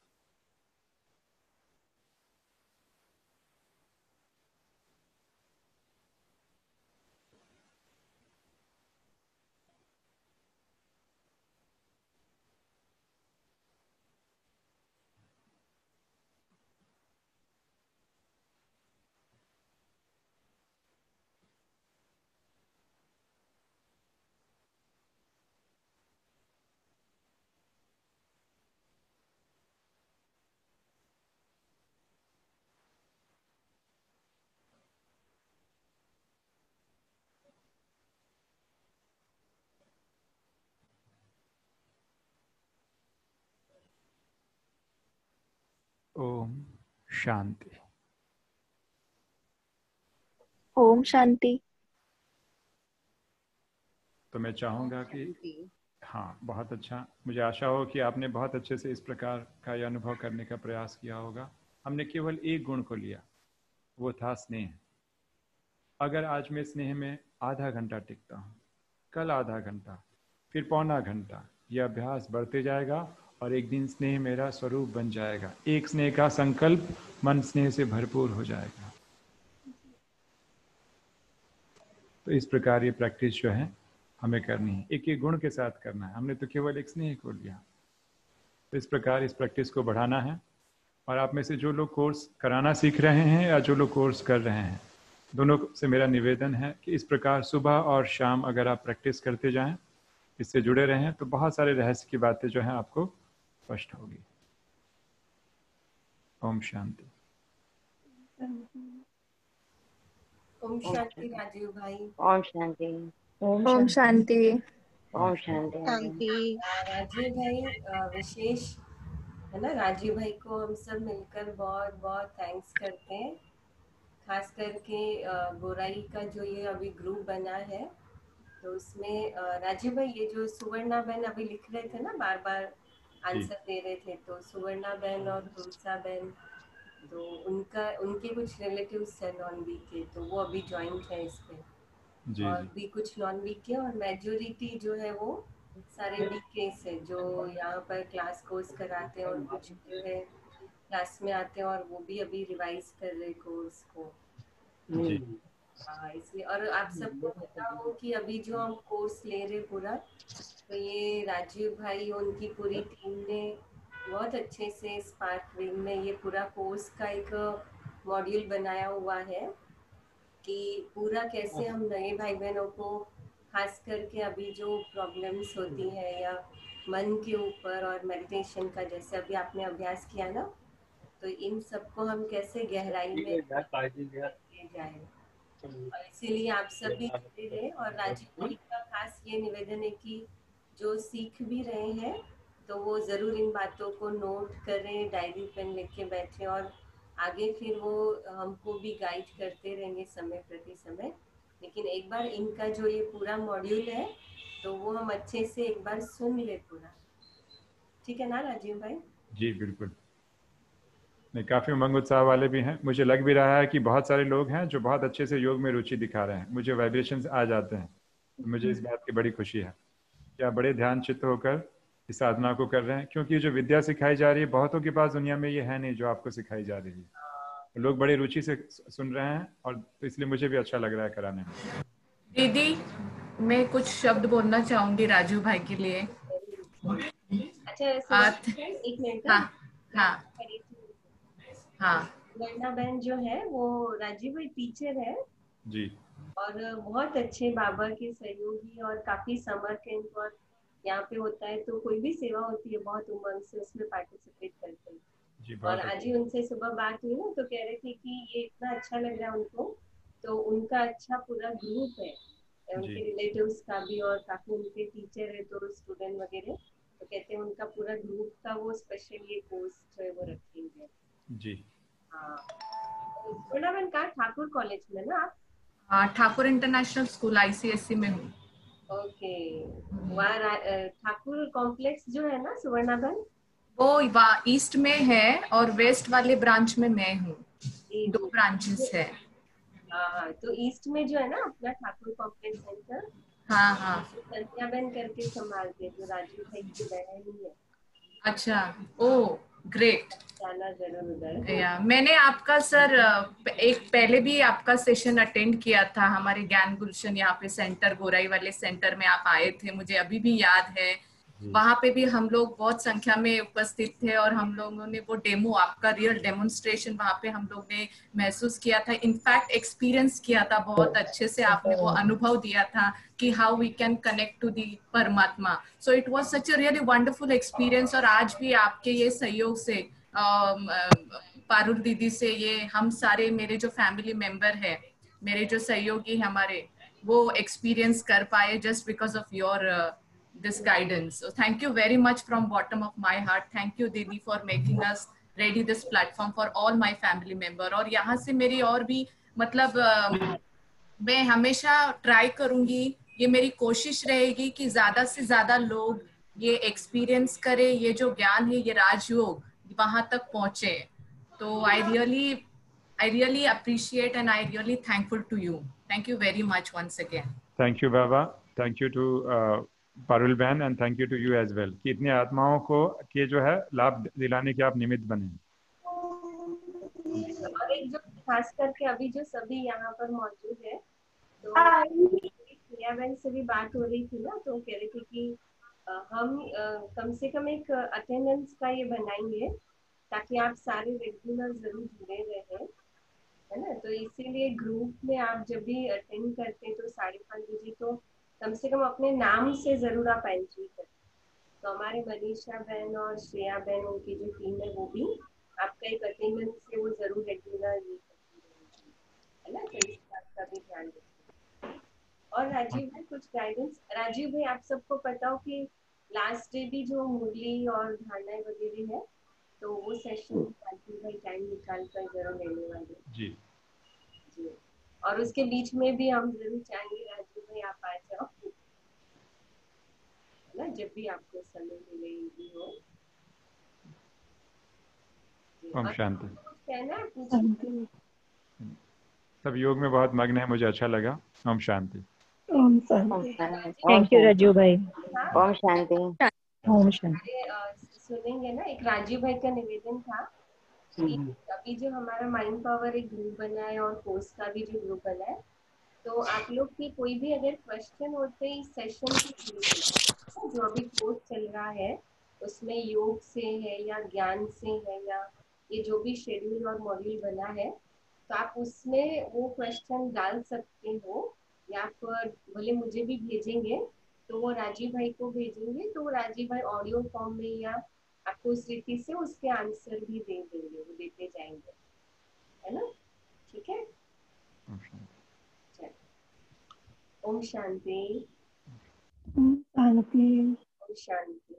ओम शांति। ओम शांति। तो मैं चाहूंगा कि हाँ, बहुत अच्छा। मुझे आशा हो कि आपने बहुत अच्छे से इस प्रकार का यह अनुभव करने का प्रयास किया होगा। हमने केवल एक गुण को लिया, वो था स्नेह। अगर आज मैं स्नेह में आधा घंटा टिकता हूँ, कल आधा घंटा, फिर पौना घंटा, यह अभ्यास बढ़ते जाएगा और एक दिन स्नेह मेरा स्वरूप बन जाएगा। एक स्नेह का संकल्प, मन स्नेह से भरपूर हो जाएगा। तो इस प्रकार ये प्रैक्टिस जो है हमें करनी है, एक एक गुण के साथ करना है। हमने तो केवल एक स्नेह को लिया। तो इस प्रकार इस प्रैक्टिस को बढ़ाना है। और आप में से जो लोग कोर्स कराना सीख रहे हैं या जो लोग कोर्स कर रहे हैं, दोनों से मेरा निवेदन है कि इस प्रकार सुबह और शाम अगर आप प्रैक्टिस करते जाएं, इससे जुड़े रहें, तो बहुत सारे रहस्य की बातें जो हैं आपको स्पष्ट होगी। ओम शांति। ओम शांति राजीव भाई। ओम शांति। ओम शांति। ओम शांति। राजीव भाई विशेष है ना, राजीव भाई को हम सब मिलकर बहुत बहुत थैंक्स करते हैं। खास करके गोराई का जो ये अभी ग्रुप बना है, तो उसमें राजीव भाई ये जो सुवर्णा बहन अभी लिख रहे थे ना, बार बार आंसर दे रहे थे, तो सुवर्णा बहन और तुलसा बहन, तो उनके कुछ रिलेटिव्स है नॉन वीक के, तो वो अभी ज्वाइन है इस पे। जी और जी भी कुछ नॉन वीक के, और मेजोरिटी जो है वो सारे वीक के से जो यहाँ पर क्लास कोर्स कराते हैं, और कुछ जो है क्लास में आते हैं और वो भी अभी रिवाइज कर रहे कोर्स को। जी इसलिए, और आप सबको पता हो कि अभी जो हम कोर्स ले रहे पूरा, तो ये राजीव भाई उनकी पूरी टीम ने बहुत अच्छे से स्पार्क विंग में ये पूरा कोर्स का एक मॉड्यूल बनाया हुआ है। कि पूरा कैसे हम नए भाई बहनों को, खास करके अभी जो प्रॉब्लम्स होती है या मन के ऊपर और मेडिटेशन का, जैसे अभी आपने अभ्यास किया ना, तो इन सबको हम कैसे गहराई में ले जाए। और इसीलिए आप सब भी जुड़े रहे। और राजीव भाई का खास ये निवेदन है कि जो सीख भी रहे हैं तो वो जरूर इन बातों को नोट करें, डायरी पेन लेके बैठे, और आगे फिर वो हमको भी गाइड करते रहेंगे समय प्रति समय। लेकिन एक बार इनका जो ये पूरा मॉड्यूल है तो वो हम अच्छे से एक बार सुन ले पूरा। ठीक है ना राजीव भाई? जी बिल्कुल। नहीं, काफ़ी उमंग उत्साह वाले भी हैं। मुझे लग भी रहा है कि बहुत सारे लोग हैं जो बहुत अच्छे से योग में रुचि दिखा रहे हैं। मुझे वाइब्रेशंस आ जाते हैं। मुझे इस बात की बड़ी खुशी है कि आप बड़े ध्यान चित्त होकर इस साधना को कर रहे हैं, क्योंकि जो विद्या सिखाई जा रही है बहुतों के पास दुनिया में ये है नहीं जो आपको सिखाई जा रही है। लोग बड़ी रुचि से सुन रहे हैं, और तो इसलिए मुझे भी अच्छा लग रहा है कराने में। दीदी, मैं कुछ शब्द बोलना चाहूंगी राजू भाई के लिए। अच्छा, एक मिनट। हाँ हाँ हाँ। वर्णा बहन जो है वो राजीव भाई टीचर है जी। और बहुत अच्छे बाबा के सहयोगी, और काफी समर कैंप और यहाँ पे होता है तो कोई भी सेवा होती है बहुत उमंग से उसमें पार्टिसिपेट करते हैं। जी, और आज ही उनसे सुबह बात हुई ना, तो कह रहे थे कि ये इतना अच्छा लग रहा है उनको, तो उनका अच्छा पूरा ग्रुप है, उनके रिलेटिव्स का भी, और काफी उनके टीचर है तो स्टूडेंट वगैरह, तो कहते हैं उनका पूरा ग्रुप का वो स्पेशल ये कोर्स जो है वो रखेंगे। जी हाँ, टूर्नामेंट का ठाकुर कॉलेज में ना आप? हाँ, ठाकुर इंटरनेशनल स्कूल ICSC में हूँ। ओके, वहाँ ठाकुर कॉम्प्लेक्स जो है ना सुवर्णाबन, वो ईस्ट में है और वेस्ट वाले ब्रांच में मैं हूँ। 2 ब्रांचेस है। हाँ, तो ईस्ट में जो है ना अपना ठाकुर कॉम्प्लेक्स सेंटर, हाँ हाँ। संध्या बहन करके संभालते हैं, जो राजीव भाई की बहन ही है। अच्छा, ओ ग्रेट। जाना जरूर उधर। या मैंने आपका सर एक पहले भी आपका सेशन अटेंड किया था हमारे ज्ञान गुलशन यहाँ पे सेंटर, गोराई वाले सेंटर में आप आए थे, मुझे अभी भी याद है। वहां पे भी हम लोग बहुत संख्या में उपस्थित थे और हम लोगों ने वो डेमो, आपका रियल डेमोन्स्ट्रेशन वहां पे हम लोग ने महसूस किया था, इनफैक्ट एक्सपीरियंस किया था बहुत अच्छे से। आपने वो अनुभव दिया था कि how we can connect to the परमात्मा। So it was such a really wonderful experience. और आज भी आपके ये सहयोग से, पारुल दीदी से, ये हम सारे मेरे जो फैमिली मेंबर है, मेरे जो सहयोगी हमारे, वो एक्सपीरियंस कर पाए just because of your this guidance. So thank you very much from bottom of my heart. Thank you Didi for making us ready this platform for all my family member. और यहाँ से मेरी और भी मतलब मैं हमेशा ट्राई करूंगी, ये मेरी कोशिश रहेगी कि ज्यादा से ज्यादा लोग ये एक्सपीरियंस करें, ये जो ज्ञान है, ये राजयोग वहां तक पहुंचे। तो I really appreciate and I really thankful to you. Thank you very much once again. Thank you बाबा, थैंक यू टू पारुल बहन, and thank you to you as well कि इतनी आत्माओं को के जो है लाभ दिलाने के आप निमित्त बने। और एक जो खास करके अभी जो सभी यहाँ पर मौजूद है, तो प्रिया बहन से भी बात हो रही थी ना, तो कह रही थी कि हम कम से कम एक अटेंडेंस का ये बनाएंगे ताकि आप सारे रेगुलर जरूर जुड़े रहे, है ना। तो इसीलिए ग्रुप में आप जब भी अटेंड करते हैं तो 5:30 बजे तो कम से कम अपने नाम से जरूर आप एंट्री करें। तो हमारे मनीषा बहन और श्रेया बहन, उनकी जो टीम है वो भी आपका एक अटेंडेंस से वो जरूर रेगुलर ये है ना, तो इस बात का भी ध्यान रखिए। और राजीव भाई कुछ गाइडेंस। राजीव भाई आप सबको पता हो कि लास्ट डे भी जो मुरली और धारणाएं वगैरह है, तो वो सेशन राजीव भाई टाइम निकाल कर जरूर लेने वाले जी जी। और उसके बीच में भी हम जरूर चाहेंगे राजीव भाई आप आ जाओ, है ना, जब भी आपको समय मिले हो। ओम शांति। कहना है पूछिए। सब योग में बहुत मग्न है, मुझे अच्छा लगा। ओम शांति। ओम शांति। थैंक यू राजू भाई। ओम शांति। ओम शांति। सुनेंगे ना, एक राजीव भाई का निवेदन था कि अभी जो हमारा माइंड पावर एक ग्रुप बना है और कोर्स का भी जो ग्रुप बना है, तो आप लोग की कोई भी अगर क्वेश्चन होते हैं इस सेशन के जो अभी कोर्स चल रहा है उसमें योग से है या ज्ञान से है या ये जो भी शेड्यूल और मॉड्यूल बना है, तो आप उसमें वो क्वेश्चन डाल सकते हो, या फिर भले मुझे भी भेजेंगे तो वो राजीव भाई को भेजेंगे, तो राजीव भाई ऑडियो फॉर्म में या आपको उस रीति से उसके आंसर भी दे देंगे, वो देते जाएंगे, है ना? ठीक है, ओम शांति। शांति। ओम शांति।